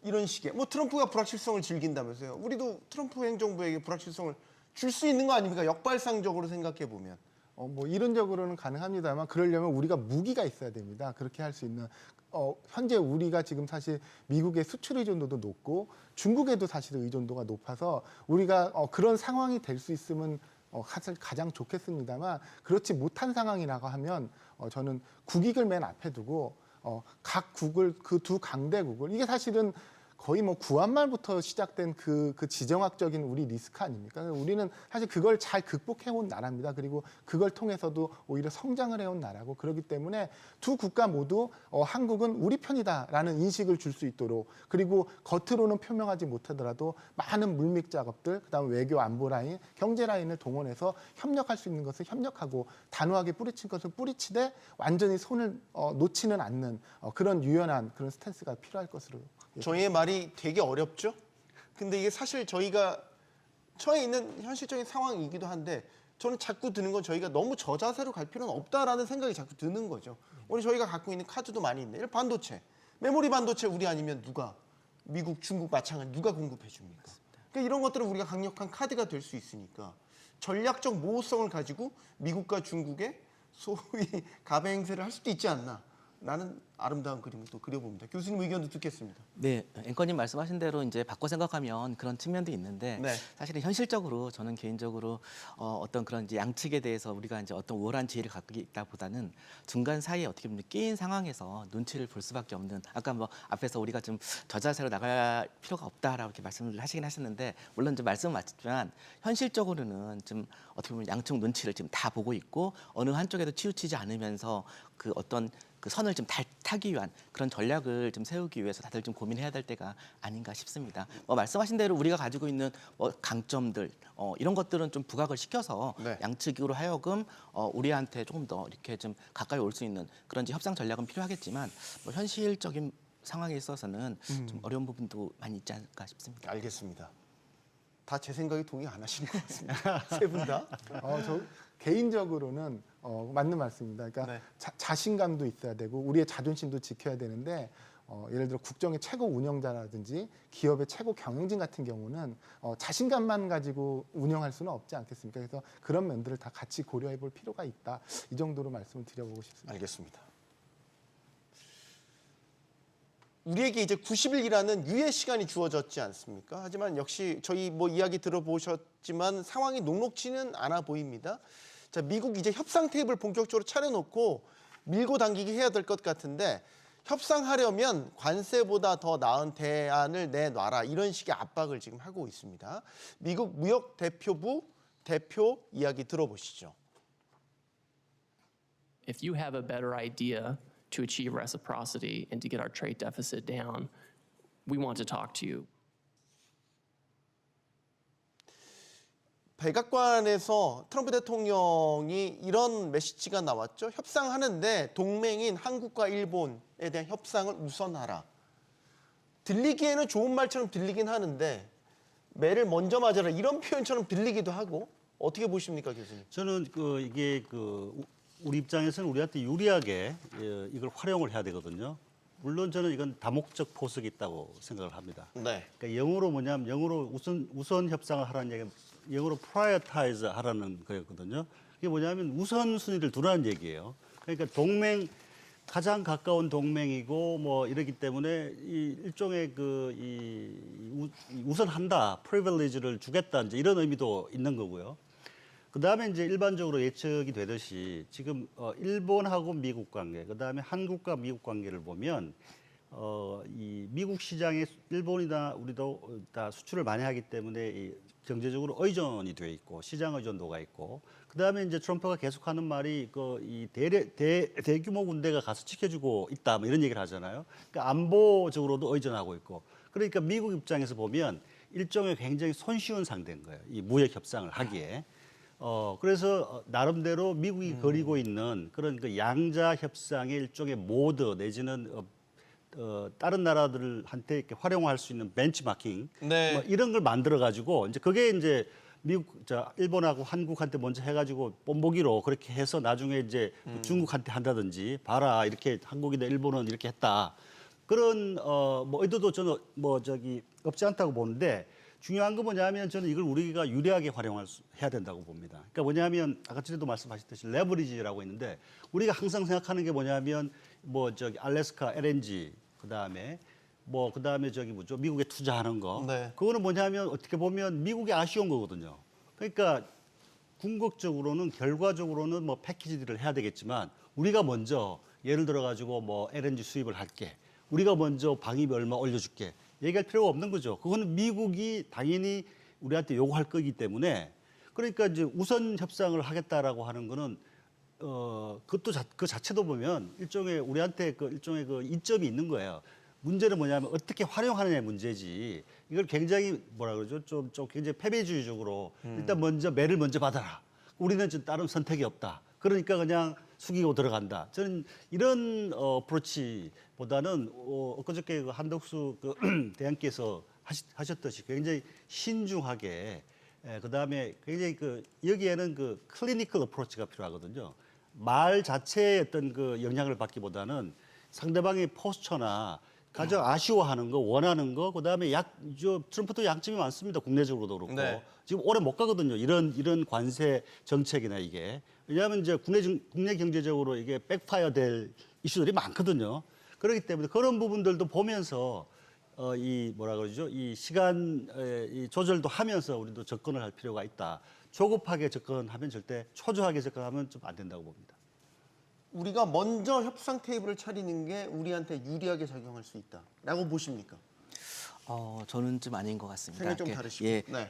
이런 식의. 뭐 트럼프가 불확실성을 즐긴다면서요. 우리도 트럼프 행정부에게 불확실성을 줄 수 있는 거 아닙니까? 역발상적으로 생각해 보면. 뭐 이론적으로는 가능합니다만 그러려면 우리가 무기가 있어야 됩니다. 그렇게 할 수 있는 현재 우리가 지금 사실 미국의 수출 의존도도 높고 중국에도 사실 의존도가 높아서 우리가 그런 상황이 될 수 있으면 사실 가장 좋겠습니다만 그렇지 못한 상황이라고 하면 저는 국익을 맨 앞에 두고 각 국을 그 두 강대국을 이게 사실은 거의 뭐 구한말부터 시작된 그 지정학적인 우리 리스크 아닙니까? 우리는 사실 그걸 잘 극복해온 나라입니다. 그리고 그걸 통해서도 오히려 성장을 해온 나라고 그렇기 때문에 두 국가 모두 한국은 우리 편이다라는 인식을 줄 수 있도록 그리고 겉으로는 표명하지 못하더라도 많은 물밑 작업들, 그다음에 외교 안보 라인, 경제 라인을 동원해서 협력할 수 있는 것을 협력하고 단호하게 뿌리칠 것을 뿌리치되 완전히 손을 놓지는 않는 그런 유연한 그런 스탠스가 필요할 것으로. 저희의 말이 되게 어렵죠? 근데 이게 사실 저희가 처해 있는 현실적인 상황이기도 한데 저는 자꾸 드는 건 저희가 너무 저자세로 갈 필요는 없다라는 생각이 자꾸 드는 거죠. 우리 저희가 갖고 있는 카드도 많이 있네. 반도체, 메모리 반도체 우리 아니면 누가? 미국, 중국 마찬가지 누가 공급해 줍니까? 그러니까 이런 것들은 우리가 강력한 카드가 될 수 있으니까 전략적 모호성을 가지고 미국과 중국의 소위 가배 행세를 할 수도 있지 않나. 나는 아름다운 그림을 또 그려봅니다. 교수님 의견도 듣겠습니다. 네, 앵커님 말씀하신 대로 이제 바꿔 생각하면 그런 측면도 있는데 네. 사실은 현실적으로 저는 개인적으로 어떤 그런 이제 양측에 대해서 우리가 이제 어떤 우월한 지혜를 갖고 있다보다는 중간 사이에 어떻게 보면 끼인 상황에서 눈치를 볼 수밖에 없는 아까 뭐 앞에서 우리가 좀 저자세로 나갈 필요가 없다라고 이렇게 말씀을 하시긴 하셨는데 물론 이제 말씀은 맞지만 현실적으로는 좀 어떻게 보면 양측 눈치를 지금 다 보고 있고 어느 한쪽에도 치우치지 않으면서 그 어떤 그 선을 좀 타기 위한 그런 전략을 좀 세우기 위해서 다들 좀 고민해야 될 때가 아닌가 싶습니다. 말씀하신 대로 우리가 가지고 있는 강점들 이런 것들은 좀 부각을 시켜서 네. 양측으로 하여금 우리한테 조금 더 이렇게 좀 가까이 올 수 있는 그런 협상 전략은 필요하겠지만 현실적인 상황에 있어서는 좀 어려운 부분도 많이 있지 않을까 싶습니다. 알겠습니다. 다 제 생각에 동의 안 하시는 것 같습니다. 세 분 다. 저 개인적으로는 맞는 말씀입니다. 그러니까 네. 자신감도 있어야 되고 우리의 자존심도 지켜야 되는데 예를 들어 국정의 최고 운영자라든지 기업의 최고 경영진 같은 경우는 자신감만 가지고 운영할 수는 없지 않겠습니까? 그래서 그런 면들을 다 같이 고려해 볼 필요가 있다. 이 정도로 말씀을 드려보고 싶습니다. 알겠습니다. 우리에게 이제 90일이라는 유예 시간이 주어졌지 않습니까? 하지만 역시 저희 뭐 이야기 들어보셨지만 상황이 녹록지는 않아 보입니다. 자, 미국 이제 협상 테이블 본격적으로 차려놓고 밀고 당기기 해야 될 것 같은데 협상하려면 관세보다 더 나은 대안을 내놔라 이런 식의 압박을 지금 하고 있습니다. 미국 무역 대표부 대표 이야기 들어보시죠. If you have a better idea to achieve reciprocity and to get our trade deficit down, we want to talk to you. 백악관에서 트럼프 대통령이 이런 메시지가 나왔죠. 협상하는데 동맹인 한국과 일본에 대한 협상을 우선하라. 들리기에는 좋은 말처럼 들리긴 하는데 매를 먼저 맞아라 이런 표현처럼 들리기도 하고 어떻게 보십니까, 교수님? 저는 이게 우리 입장에서는 우리한테 유리하게 이걸 활용을 해야 되거든요. 물론 저는 이건 다목적 포석이 있다고 생각을 합니다. 네. 그러니까 영어로 뭐냐면 영어로 우선 협상을 하라는 얘기, 영어로 prioritize 하라는 거였거든요. 그게 뭐냐면 우선순위를 두라는 얘기예요. 그러니까 가장 가까운 동맹이고 뭐 이러기 때문에 이 일종의 우선한다, privilege를 주겠다 이제 이런 의미도 있는 거고요. 그 다음에 이제 일반적으로 예측이 되듯이 지금 일본하고 미국 관계, 그 다음에 한국과 미국 관계를 보면 이 미국 시장에 일본이나 우리도 다 수출을 많이 하기 때문에 이 경제적으로 의존이 돼 있고 시장 의존도가 있고 그 다음에 이제 트럼프가 계속하는 말이 이 대규모 군대가 가서 지켜주고 있다 뭐 이런 얘기를 하잖아요. 그러니까 안보적으로도 의존하고 있고 그러니까 미국 입장에서 보면 일종의 굉장히 손쉬운 상대인 거예요. 이 무역 협상을 하기에. 그래서 나름대로 미국이 그리고 있는 그런 양자 협상의 일종의 모드 내지는 다른 나라들한테 이렇게 활용할 수 있는 벤치마킹 네. 뭐 이런 걸 만들어 가지고 이제 그게 이제 일본하고 한국한테 먼저 해가지고 뽐보기로 그렇게 해서 나중에 이제 중국한테 한다든지 봐라 이렇게 한국이나 일본은 이렇게 했다 그런 뭐 의도도 저는 없지 않다고 보는데. 중요한 건 뭐냐면 저는 이걸 우리가 유리하게 해야 된다고 봅니다. 그러니까 뭐냐면 아까 전에도 말씀하셨듯이 레버리지라고 있는데 우리가 항상 생각하는 게 뭐냐면 알래스카 LNG 그다음에 미국에 투자하는 거. 네. 그거는 뭐냐면 어떻게 보면 미국이 아쉬운 거거든요. 그러니까 궁극적으로는 결과적으로는 뭐 패키지들을 해야 되겠지만 우리가 먼저 예를 들어 가지고 뭐 LNG 수입을 할게. 우리가 먼저 방위비 얼마 올려줄게. 얘기할 필요가 없는 거죠. 그거는 미국이 당연히 우리한테 요구할 거기 때문에 그러니까 이제 우선 협상을 하겠다라고 하는 거는 그것도 그 자체도 보면 일종의 우리한테 일종의 이점이 있는 거예요. 문제는 뭐냐면 어떻게 활용하느냐의 문제지. 이걸 굉장히 뭐라 그러죠? 좀 굉장히 패배주의적으로 일단 매를 먼저 받아라. 우리는 좀 다른 선택이 없다. 그러니까 그냥 숙이고 들어간다. 저는 이런 어프로치보다는 엊그저께 한덕수 대안께서 하셨듯이 굉장히 신중하게 그다음에 굉장히 여기에는 클리니컬 어프로치가 필요하거든요. 말 자체의 어떤 영향을 받기보다는 상대방의 포스처나 가장 아쉬워하는 거, 원하는 거, 그다음에 트럼프도 양점이 많습니다. 국내적으로도 그렇고. 네. 지금 오래 못 가거든요. 이런 관세 정책이나 이게. 왜냐하면 이제 국내 경제적으로 이게 백파이어 될 이슈들이 많거든요. 그렇기 때문에 그런 부분들도 보면서 이 시간 조절도 하면서 우리도 접근을 할 필요가 있다. 조급하게 접근하면 절대 초조하게 접근하면 좀 안 된다고 봅니다. 우리가 먼저 협상 테이블을 차리는 게 우리한테 유리하게 작용할 수 있다라고 보십니까? 저는 좀 아닌 것 같습니다. 생각이 좀 다르시고. 예, 네.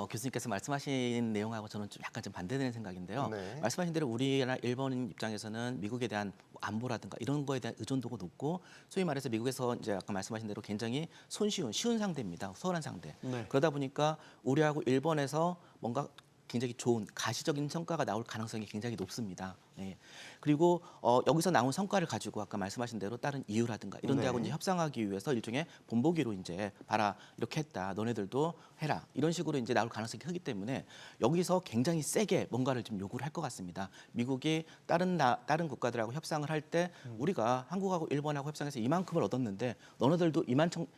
교수님께서 말씀하신 내용하고 저는 좀 약간 좀 반대되는 생각인데요. 네. 말씀하신 대로 우리나 일본 입장에서는 미국에 대한 안보라든가 이런 거에 대한 의존도가 높고 소위 말해서 미국에서 이제 아까 말씀하신 대로 굉장히 쉬운 상대입니다. 수월한 상대. 네. 그러다 보니까 우리하고 일본에서 뭔가 굉장히 좋은 가시적인 성과가 나올 가능성이 굉장히 높습니다. 예. 그리고 여기서 나온 성과를 가지고 아까 말씀하신 대로 다른 이유라든가 이런 데하고 이제 협상하기 위해서 일종의 본보기로 이제 봐라 이렇게 했다 너네들도 해라 이런 식으로 이제 나올 가능성이 크기 때문에 여기서 굉장히 세게 뭔가를 좀 요구를 할 것 같습니다. 미국이 다른 국가들하고 협상을 할 때 우리가 한국하고 일본하고 협상해서 이만큼을 얻었는데 너네들도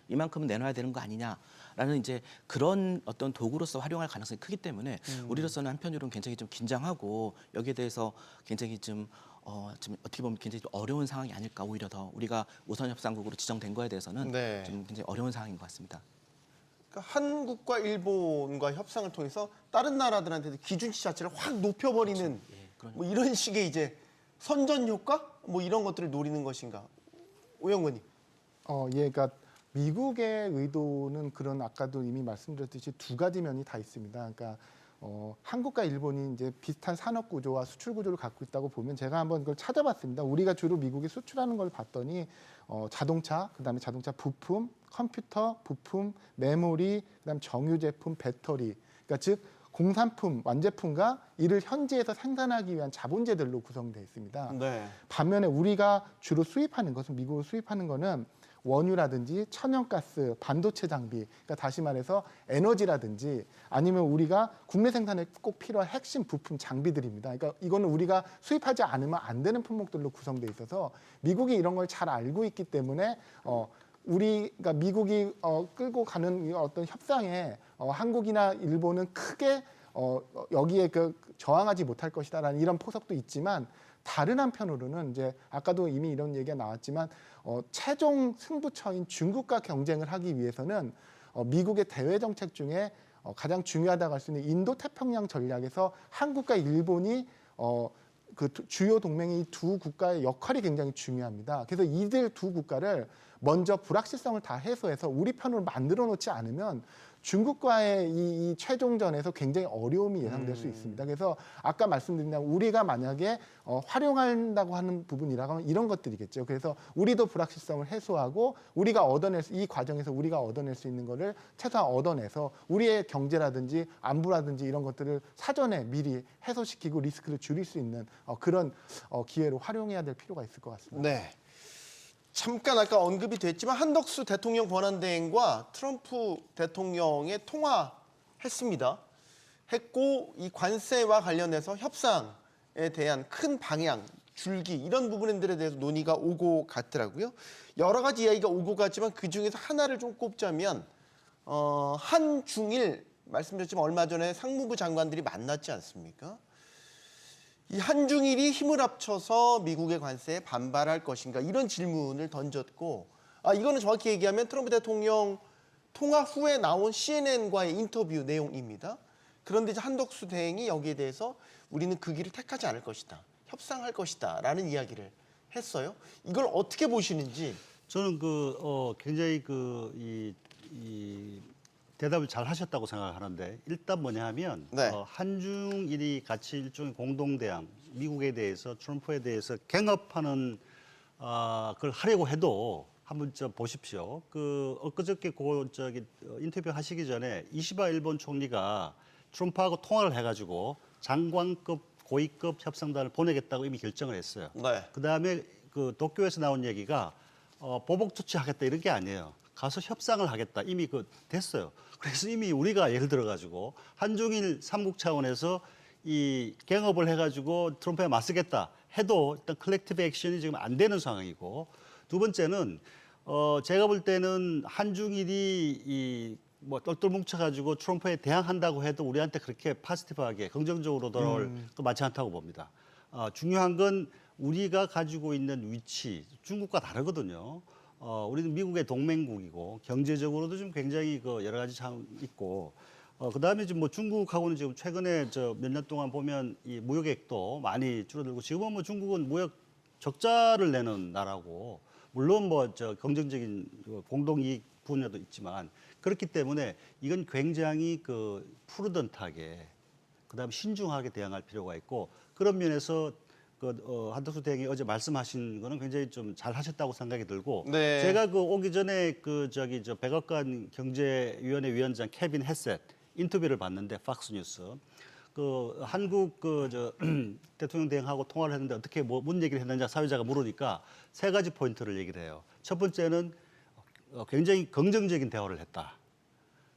이만큼은 내놔야 되는 거 아니냐라는 이제 그런 어떤 도구로서 활용할 가능성이 크기 때문에 우리로서는 한편으로는 굉장히 좀 긴장하고 여기에 대해서 굉장히 좀 어떻게 보면 굉장히 좀 어려운 상황이 아닐까 오히려 더 우리가 우선 협상국으로 지정된 거에 대해서는 네. 좀 굉장히 어려운 상황인 것 같습니다. 그러니까 한국과 일본과 협상을 통해서 다른 나라들한테도 기준치 자체를 확 높여버리는 뭐 이런 식의 이제 선전 효과 뭐 이런 것들을 노리는 것인가? 오영근님. 예, 그러니까 미국의 의도는 그런 아까도 이미 말씀드렸듯이 두 가지 면이 다 있습니다. 그러니까 한국과 일본이 이제 비슷한 산업 구조와 수출 구조를 갖고 있다고 보면 제가 한번 그걸 찾아봤습니다. 우리가 주로 미국에 수출하는 걸 봤더니 자동차, 그다음에 자동차 부품, 컴퓨터 부품, 메모리, 그다음 정유 제품, 배터리, 그러니까 즉 공산품, 완제품과 이를 현지에서 생산하기 위한 자본재들로 구성되어 있습니다. 네. 반면에 우리가 주로 수입하는 것은 미국을 수입하는 거는 원유라든지 천연가스, 반도체 장비, 그러니까 다시 말해서 에너지라든지 아니면 우리가 국내 생산에 꼭 필요한 핵심 부품 장비들입니다. 그러니까 이거는 우리가 수입하지 않으면 안 되는 품목들로 구성돼 있어서 미국이 이런 걸 잘 알고 있기 때문에 그러니까 미국이 끌고 가는 어떤 협상에 한국이나 일본은 크게 여기에 저항하지 못할 것이다라는 이런 포석도 있지만 다른 한편으로는 이제 아까도 이미 이런 얘기가 나왔지만 최종 승부처인 중국과 경쟁을 하기 위해서는 미국의 대외 정책 중에 가장 중요하다고 할 수 있는 인도 태평양 전략에서 한국과 일본이 그 주요 동맹의 두 국가의 역할이 굉장히 중요합니다. 그래서 이들 두 국가를 먼저 불확실성을 다 해소해서 우리 편으로 만들어 놓지 않으면 중국과의 이 최종전에서 굉장히 어려움이 예상될 수 있습니다. 그래서 아까 말씀드린 대로 우리가 만약에 활용한다고 하는 부분이라고 하면 이런 것들이겠죠. 그래서 우리도 불확실성을 해소하고 우리가 이 과정에서 우리가 얻어낼 수 있는 거를 최소한 얻어내서 우리의 경제라든지 안보라든지 이런 것들을 사전에 미리 해소시키고 리스크를 줄일 수 있는 그런 기회로 활용해야 될 필요가 있을 것 같습니다. 네. 잠깐 아까 언급이 됐지만 한덕수 대통령 권한대행과 트럼프 대통령의 통화했습니다. 했고 이 관세와 관련해서 협상에 대한 큰 방향, 줄기 이런 부분들에 대해서 논의가 오고 갔더라고요. 여러 가지 이야기가 오고 갔지만 그중에서 하나를 좀 꼽자면 한중일 말씀드렸지만 얼마 전에 상무부 장관들이 만났지 않습니까? 이 한중일이 힘을 합쳐서 미국의 관세에 반발할 것인가 이런 질문을 던졌고 이거는 정확히 얘기하면 트럼프 대통령 통화 후에 나온 CNN과의 인터뷰 내용입니다. 그런데 이제 한덕수 대행이 여기에 대해서 우리는 그 길을 택하지 않을 것이다. 협상할 것이다 라는 이야기를 했어요. 이걸 어떻게 보시는지. 저는 굉장히 이 대답을 잘 하셨다고 생각하는데 일단 뭐냐 하면 네. 한중일이 같이 일종의 공동대항, 미국에 대해서 트럼프에 대해서 경합하는 그걸 하려고 해도 한번 보십시오. 엊그저께 인터뷰 하시기 전에 이시바 일본 총리가 트럼프하고 통화를 해가지고 장관급 고위급 협상단을 보내겠다고 이미 결정을 했어요. 네. 그다음에 도쿄에서 나온 얘기가 보복 조치하겠다 이런 게 아니에요. 가서 협상을 하겠다. 이미 됐어요. 그래서 이미 우리가 예를 들어가지고 한중일 삼국 차원에서 이 경업을 해가지고 트럼프에 맞서겠다 해도 일단 컬렉티브 액션이 지금 안 되는 상황이고 두 번째는 제가 볼 때는 한중일이 똘똘 뭉쳐가지고 트럼프에 대항한다고 해도 우리한테 그렇게 포지티브하게 긍정적으로 돌아올 거 많지 않다고 봅니다. 중요한 건 우리가 가지고 있는 위치 중국과 다르거든요. 우리는 미국의 동맹국이고 경제적으로도 좀 굉장히 여러 가지 참 있고 그다음에 지금 중국하고는 지금 최근에 몇 년 동안 보면 이 무역액도 많이 줄어들고 지금은 중국은 무역 적자를 내는 나라고 물론 긍정적인 공동이익 분야도 있지만 그렇기 때문에 이건 굉장히 프루던트하게 그다음에 신중하게 대응할 필요가 있고 그런 면에서 한덕수 대행이 어제 말씀하신 거는 굉장히 좀 잘하셨다고 생각이 들고 네. 제가 오기 전에 백악관 경제위원회 위원장 케빈 헤셋 인터뷰를 봤는데 팍스뉴스 한국 대통령 대행하고 통화를 했는데 어떻게 뭔 얘기를 했는지 사회자가 물으니까 세 가지 포인트를 얘기를 해요. 첫 번째는 굉장히 긍정적인 대화를 했다.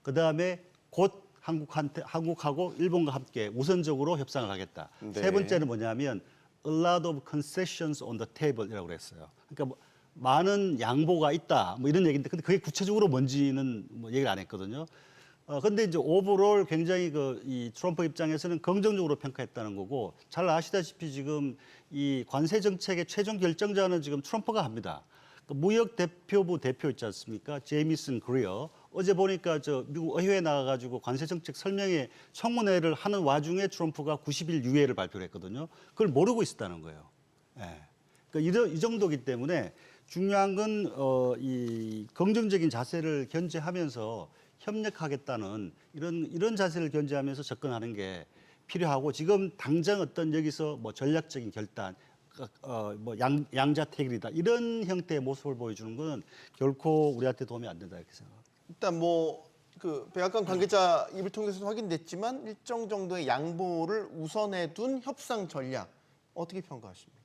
그 다음에 곧 한국하고 일본과 함께 우선적으로 협상을 하겠다. 네. 세 번째는 뭐냐면 a lot of concessions on the table이라고 그랬어요. 그러니까 많은 양보가 있다. 이런 얘기인데 근데 그게 구체적으로 뭔지는 얘기를 안 했거든요. 근데 이제 오버롤 굉장히 이 트럼프 입장에서는 긍정적으로 평가했다는 거고 잘 아시다시피 지금 이 관세 정책의 최종 결정자는 지금 트럼프가 합니다. 무역 대표부 대표 있지 않습니까? 제이미슨 그리어. 어제 보니까 미국 의회에 나가가지고 관세 정책 설명회 청문회를 하는 와중에 트럼프가 90일 유예를 발표를 했거든요. 그걸 모르고 있었다는 거예요. 예. 그러니까 이 정도이기 때문에 중요한 건 이 긍정적인 자세를 견제하면서 협력하겠다는 이런 자세를 견제하면서 접근하는 게 필요하고 지금 당장 어떤 여기서 전략적인 결단 양자택일이다 이런 형태의 모습을 보여주는 건 결코 우리한테 도움이 안 된다 이렇게 생각합니다. 일단 백악관 관계자 입을 통해서 확인됐지만 일정 정도의 양보를 우선해 둔 협상 전략 어떻게 평가하십니까?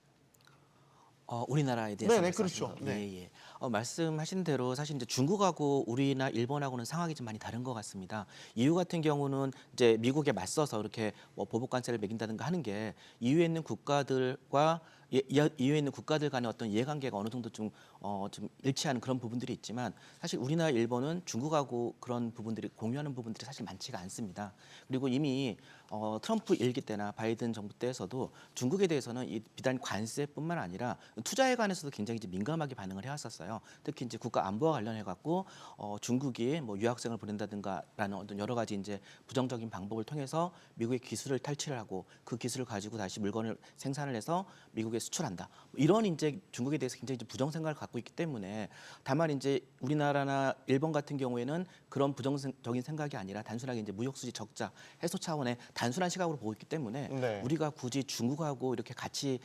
우리나라에 대해서 네네, 말씀하시는 그렇죠. 거. 예, 예. 말씀하신 대로 사실 이제 중국하고 우리나 일본하고는 상황이 좀 많이 다른 것 같습니다. EU 같은 경우는 이제 미국에 맞서서 이렇게 뭐 보복 관세를 매긴다든가 하는 게 EU에 있는 국가들과 EU에 있는 국가들 간의 어떤 이해관계가 어느 정도 좀 일치하는 그런 부분들이 있지만 사실 우리나라 일본은 중국하고 그런 부분들이 공유하는 부분들이 사실 많지가 않습니다. 그리고 이미 트럼프 일기 때나 바이든 정부 때에서도 중국에 대해서는 비단 관세뿐만 아니라 투자에 관해서도 굉장히 이제 민감하게 반응을 해왔었어요. 특히 이제 국가 안보와 관련해 갖고 중국이 뭐 유학생을 보낸다든가라는 어떤 여러 가지 이제 부정적인 방법을 통해서 미국의 기술을 탈취를 하고 그 기술을 가지고 다시 물건을 생산을 해서 미국에 수출한다. 이런 이제 중국에 대해서 굉장히 이제 부정 생각을 갖고 있기 때문에 다만 이제 우리나라나 일본 같은 경우에는 그런 부정적인 생각이 아니라 단순하게 이제 무역수지 적자 해소 차원의 단순한 시각으로 보고 있기 때문에 네. 우리가 굳이 중국하고 이렇게 같이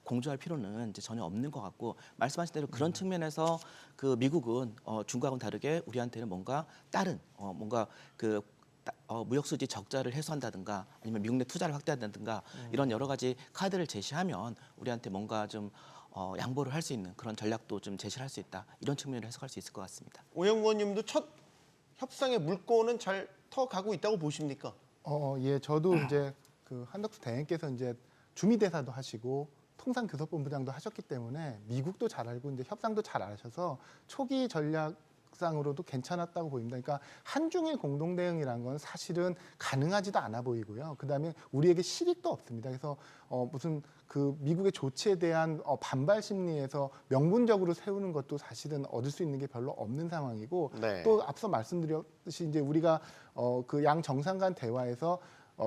공조할 필요는 이제 전혀 없는 것 같고 말씀하신 대로 그런 측면에서 그 미국은 중국하고는 다르게 우리한테는 뭔가 다른 뭔가 그 무역수지 적자를 해소한다든가 아니면 미국 내 투자를 확대한다든가 이런 여러 가지 카드를 제시하면 우리한테 뭔가 좀 양보를 할 수 있는 그런 전략도 좀 제시를 할 수 있다. 이런 측면으로 해석할 수 있을 것 같습니다. 오영권 님도 첫 협상의 물꼬는 잘 터가고 있다고 보십니까? 예, 저도 이제 그 한덕수 대행께서 이제 주미대사도 하시고 통상교섭본부장도 하셨기 때문에 미국도 잘 알고 이제 협상도 잘 아셔서 초기 전략상으로도 괜찮았다고 보입니다. 그러니까 한중일 공동 대응이란 건 사실은 가능하지도 않아 보이고요. 그다음에 우리에게 실익도 없습니다. 그래서 무슨 그 미국의 조치에 대한 반발 심리에서 명분적으로 세우는 것도 사실은 얻을 수 있는 게 별로 없는 상황이고 네. 또 앞서 말씀드렸듯이 이제 우리가 그 양 정상 간 대화에서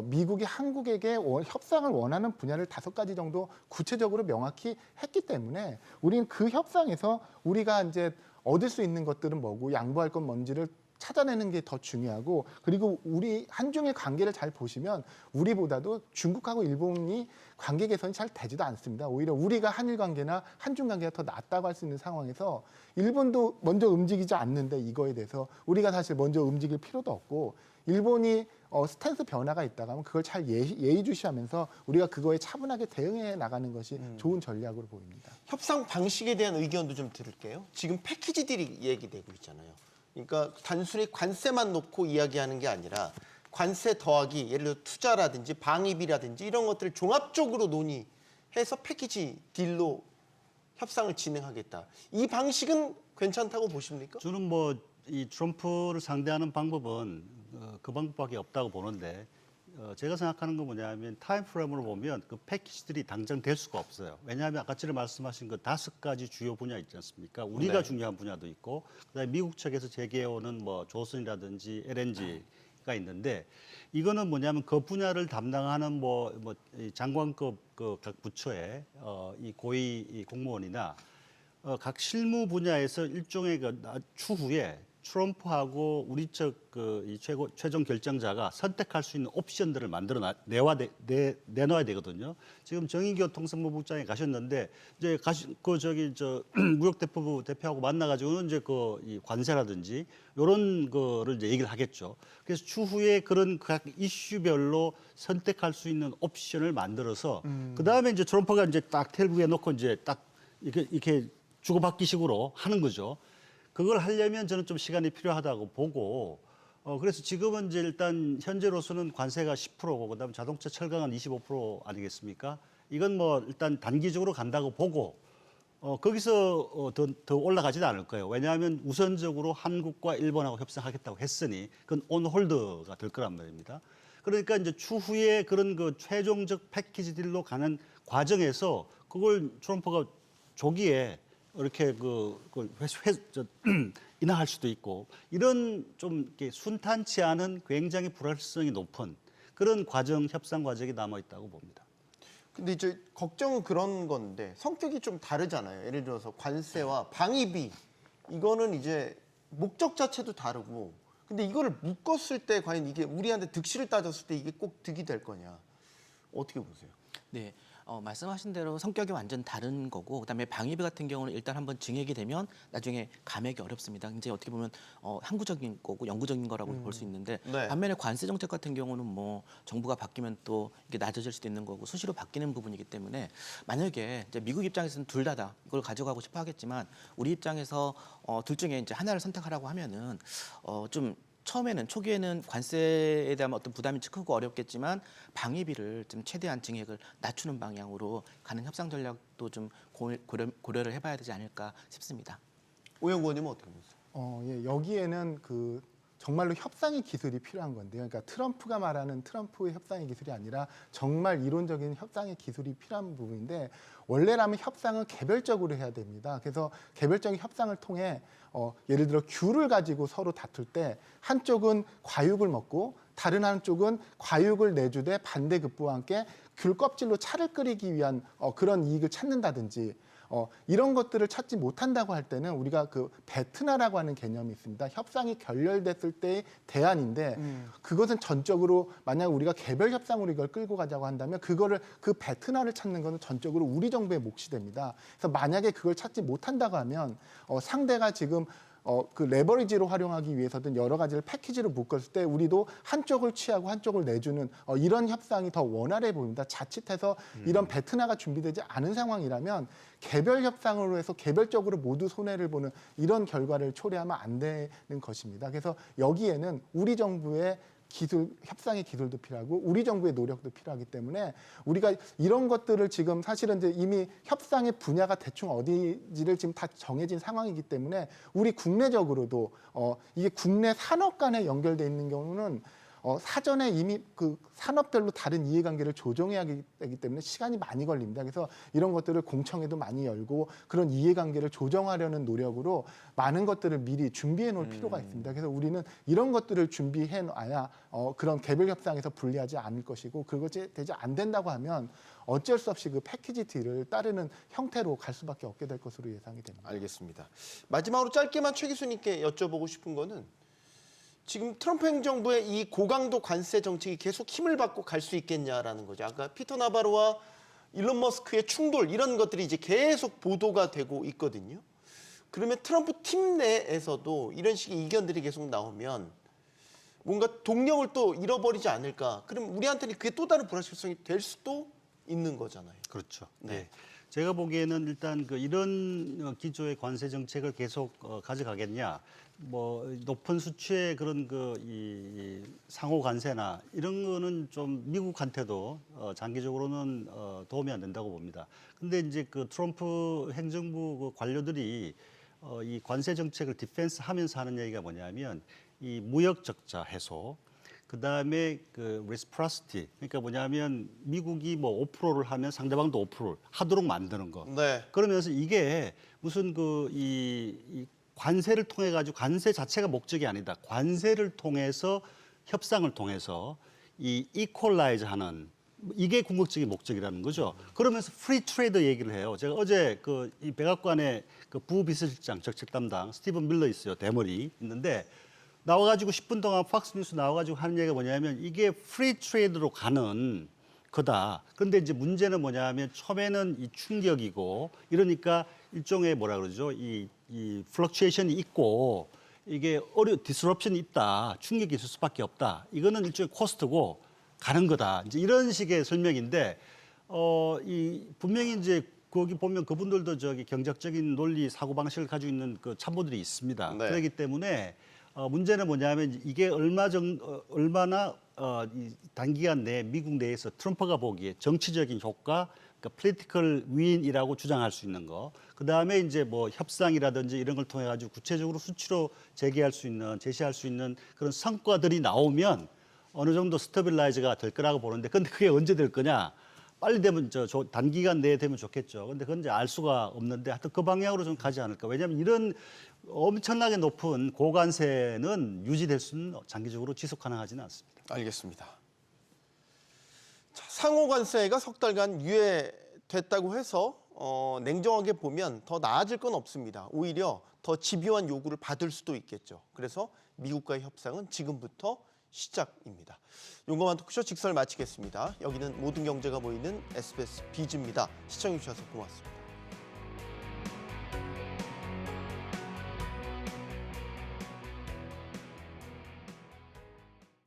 미국이 한국에게 협상을 원하는 분야를 5가지 정도 구체적으로 명확히 했기 때문에 우리는 그 협상에서 우리가 이제 얻을 수 있는 것들은 뭐고 양보할 건 뭔지를 찾아내는 게 더 중요하고 그리고 우리 한중일 관계를 잘 보시면 우리보다도 중국하고 일본이 관계 개선이 잘 되지도 않습니다. 오히려 우리가 한일 관계나 한중 관계가 더 낫다고 할 수 있는 상황에서 일본도 먼저 움직이지 않는데 이거에 대해서 우리가 사실 먼저 움직일 필요도 없고 일본이 스탠스 변화가 있다가 하면 그걸 잘 예의주시하면서 우리가 그거에 차분하게 대응해 나가는 것이 좋은 전략으로 보입니다. 협상 방식에 대한 의견도 좀 들을게요. 지금 패키지들이 얘기되고 있잖아요. 그러니까 단순히 관세만 놓고 이야기하는 게 아니라 관세 더하기 예를 들어 투자라든지 방위비라든지 이런 것들을 종합적으로 논의해서 패키지 딜로 협상을 진행하겠다. 이 방식은 괜찮다고 보십니까? 저는 뭐 이 트럼프를 상대하는 방법은 그 방법밖에 없다고 보는데 제가 생각하는 건 뭐냐면 타임 프레임으로 보면 그 패키지들이 당장 될 수가 없어요. 왜냐하면 아까 전에 말씀하신 그 5가지 주요 분야 있지 않습니까? 우리가 네. 중요한 분야도 있고 그다음에 미국 측에서 제기해오는 뭐 조선이라든지 LNG가 있는데 이거는 뭐냐면 그 분야를 담당하는 뭐 장관급 그 각 부처의 이 고위 이 공무원이나 각 실무 분야에서 일종의 그 추후에 트럼프하고 우리 측 그 최종 결정자가 선택할 수 있는 옵션들을 만들어 내놔야 되거든요. 지금 정인교 통상부국장이 가셨는데 이제 무역대표부 대표하고 만나가지고는 이제 이 관세라든지 이런 거를 이제 얘기를 하겠죠. 그래서 추후에 그런 각 이슈별로 선택할 수 있는 옵션을 만들어서 그 다음에 이제 트럼프가 이제 딱 테이블에 놓고 이제 딱 이렇게 주고받기식으로 하는 거죠. 그걸 하려면 저는 좀 시간이 필요하다고 보고 그래서 지금은 이제 일단 현재로서는 관세가 10%고 그다음에 자동차 철강은 25% 아니겠습니까? 이건 뭐 일단 단기적으로 간다고 보고 거기서 더 올라가지도 않을 거예요. 왜냐하면 우선적으로 한국과 일본하고 협상하겠다고 했으니 그건 온홀드가 될 거란 말입니다. 그러니까 이제 추후에 그런 그 최종적 패키지들로 가는 과정에서 그걸 트럼프가 조기에 이렇게 인하할 수도 있고 이런 좀 이렇게 순탄치 않은 굉장히 불확실성이 높은 그런 협상 과정이 남아 있다고 봅니다. 근데 이제 걱정은 그런 건데 성격이 좀 다르잖아요. 예를 들어서 관세와 방위비 이거는 이제 목적 자체도 다르고 근데 이거를 묶었을 때 과연 이게 우리한테 득실을 따졌을 때 이게 꼭 득이 될 거냐 어떻게 보세요? 네. 말씀하신 대로 성격이 완전 다른 거고, 그다음에 방위비 같은 경우는 일단 한번 증액이 되면 나중에 감액이 어렵습니다. 이제 어떻게 보면 항구적인 거고 영구적인 거라고 볼 수 있는데, 네. 반면에 관세 정책 같은 경우는 뭐 정부가 바뀌면 또 이게 낮아질 수도 있는 거고 수시로 바뀌는 부분이기 때문에, 만약에 이제 미국 입장에서는 둘 다다 이걸 가져가고 싶어 하겠지만, 우리 입장에서 둘 중에 이제 하나를 선택하라고 하면은 좀 처음에는 초기에는 관세에 대한 어떤 부담이 크고 어렵겠지만 방위비를 좀 최대한 증액을 낮추는 방향으로 가는 협상 전략도 좀 고려를 해봐야 되지 않을까 싶습니다. 오영구 의원님은 어떻게 보세요? 예, 여기에는 그 정말로 협상의 기술이 필요한 건데요. 그러니까 트럼프가 말하는 트럼프의 협상의 기술이 아니라 정말 이론적인 협상의 기술이 필요한 부분인데, 원래라면 협상은 개별적으로 해야 됩니다. 그래서 개별적인 협상을 통해 예를 들어 귤을 가지고 서로 다툴 때 한쪽은 과육을 먹고 다른 한쪽은 과육을 내주되 반대급부와 함께 귤 껍질로 차를 끓이기 위한 그런 이익을 찾는다든지, 이런 것들을 찾지 못한다고 할 때는 우리가 그 베트나라고 하는 개념이 있습니다. 협상이 결렬됐을 때의 대안인데, 그것은 전적으로 만약 우리가 개별 협상으로 이걸 끌고 가자고 한다면 그 베트나를 찾는 것은 전적으로 우리 정부의 몫이 됩니다. 그래서 만약에 그걸 찾지 못한다고 하면 상대가 지금 그 레버리지로 활용하기 위해서든 여러 가지를 패키지로 묶었을 때 우리도 한쪽을 취하고 한쪽을 내주는 이런 협상이 더 원활해 보입니다. 자칫해서 이런 베트나가 준비되지 않은 상황이라면 개별 협상으로 해서 개별적으로 모두 손해를 보는 이런 결과를 초래하면 안 되는 것입니다. 그래서 여기에는 우리 정부의 협상의 기술도 필요하고 우리 정부의 노력도 필요하기 때문에, 우리가 이런 것들을 지금 사실은 이제 이미 협상의 분야가 대충 어디지를 지금 다 정해진 상황이기 때문에, 우리 국내적으로도 이게 국내 산업 간에 연결돼 있는 경우는 사전에 이미 그 산업별로 다른 이해관계를 조정해야 되기 때문에 시간이 많이 걸립니다. 그래서 이런 것들을 공청회도 많이 열고 그런 이해관계를 조정하려는 노력으로 많은 것들을 미리 준비해 놓을 필요가 있습니다. 그래서 우리는 이런 것들을 준비해 놔야 그런 개별 협상에서 불리하지 않을 것이고, 그것이 되지 안 된다고 하면 어쩔 수 없이 그 패키지 딜을 따르는 형태로 갈 수밖에 없게 될 것으로 예상이 됩니다. 알겠습니다. 마지막으로 짧게만 최 교수님께 여쭤보고 싶은 거는, 지금 트럼프 행정부의 이 고강도 관세 정책이 계속 힘을 받고 갈 수 있겠냐라는 거죠. 아까 피터 나바로와 일론 머스크의 충돌, 이런 것들이 이제 계속 보도가 되고 있거든요. 그러면 트럼프 팀 내에서도 이런 식의 이견들이 계속 나오면 뭔가 동력을 또 잃어버리지 않을까. 그럼 우리한테는 그게 또 다른 불확실성이 될 수도 있는 거잖아요. 그렇죠. 네. 네. 제가 보기에는 일단 이런 기조의 관세 정책을 계속 가져가겠냐, 뭐 높은 수치의 그런 이 상호 관세나 이런 거는 좀 미국한테도 장기적으로는 도움이 안 된다고 봅니다. 근데 이제 그 트럼프 행정부 그 관료들이 이 관세 정책을 디펜스하면서 하는 얘기가 뭐냐면, 이 무역 적자 해소, 그다음에 그 reciprocity, 그러니까 뭐냐면 미국이 뭐 5%를 하면 상대방도 5%를 하도록 만드는 거. 네. 그러면서 이게 무슨 이 관세를 통해 가지고, 관세 자체가 목적이 아니다. 관세를 통해서 협상을 통해서 이 이퀄라이즈 하는, 이게 궁극적인 목적이라는 거죠. 그러면서 프리 트레이드 얘기를 해요. 제가 어제 이 백악관의 그 부비서실장 정책 담당 스티븐 밀러 있어요. 대머리 있는데, 나와가지고 10분 동안 팍스뉴스 나와가지고 하는 얘기가 뭐냐면, 이게 프리 트레이드로 가는 거다. 그런데 이제 문제는 뭐냐면, 처음에는 이 충격이고, 이러니까 일종의 뭐라 그러죠? 이 플럭추에이션이 있고, 이게 디스럽션이 있다. 충격이 있을 수밖에 없다. 이거는 일종의 코스트고 가는 거다. 이제 이런 식의 설명인데, 분명히 이제 거기 보면 그분들도 경제적인 논리 사고 방식을 가지고 있는 그 참모들이 있습니다. 네. 그렇기 때문에 문제는 뭐냐면, 이게 얼마나 이 단기간 내에 미국 내에서 트럼프가 보기에 정치적인 효과, 그러니까 political win이라고 주장할 수 있는 거. 그 다음에 이제 뭐 협상이라든지 이런 걸 통해 가지고 구체적으로 수치로 제시할 수 있는 그런 성과들이 나오면 어느 정도 스테빌라이즈가 될 거라고 보는데, 근데 그게 언제 될 거냐? 빨리 되면 단기간 내에 되면 좋겠죠. 근데 그건 이제 알 수가 없는데, 하여튼 그 방향으로 좀 가지 않을까. 왜냐하면 이런 엄청나게 높은 고관세는 유지될 수는 장기적으로 지속 가능하지는 않습니다. 알겠습니다. 자, 상호 관세가 석 달간 유예됐다고 해서 냉정하게 보면 더 나아질 건 없습니다. 오히려 더 집요한 요구를 받을 수도 있겠죠. 그래서 미국과의 협상은 지금부터 시작입니다. 용감한 토크쇼 직설 마치겠습니다. 여기는 모든 경제가 보이는 SBS 비즈입니다. 시청해주셔서 고맙습니다.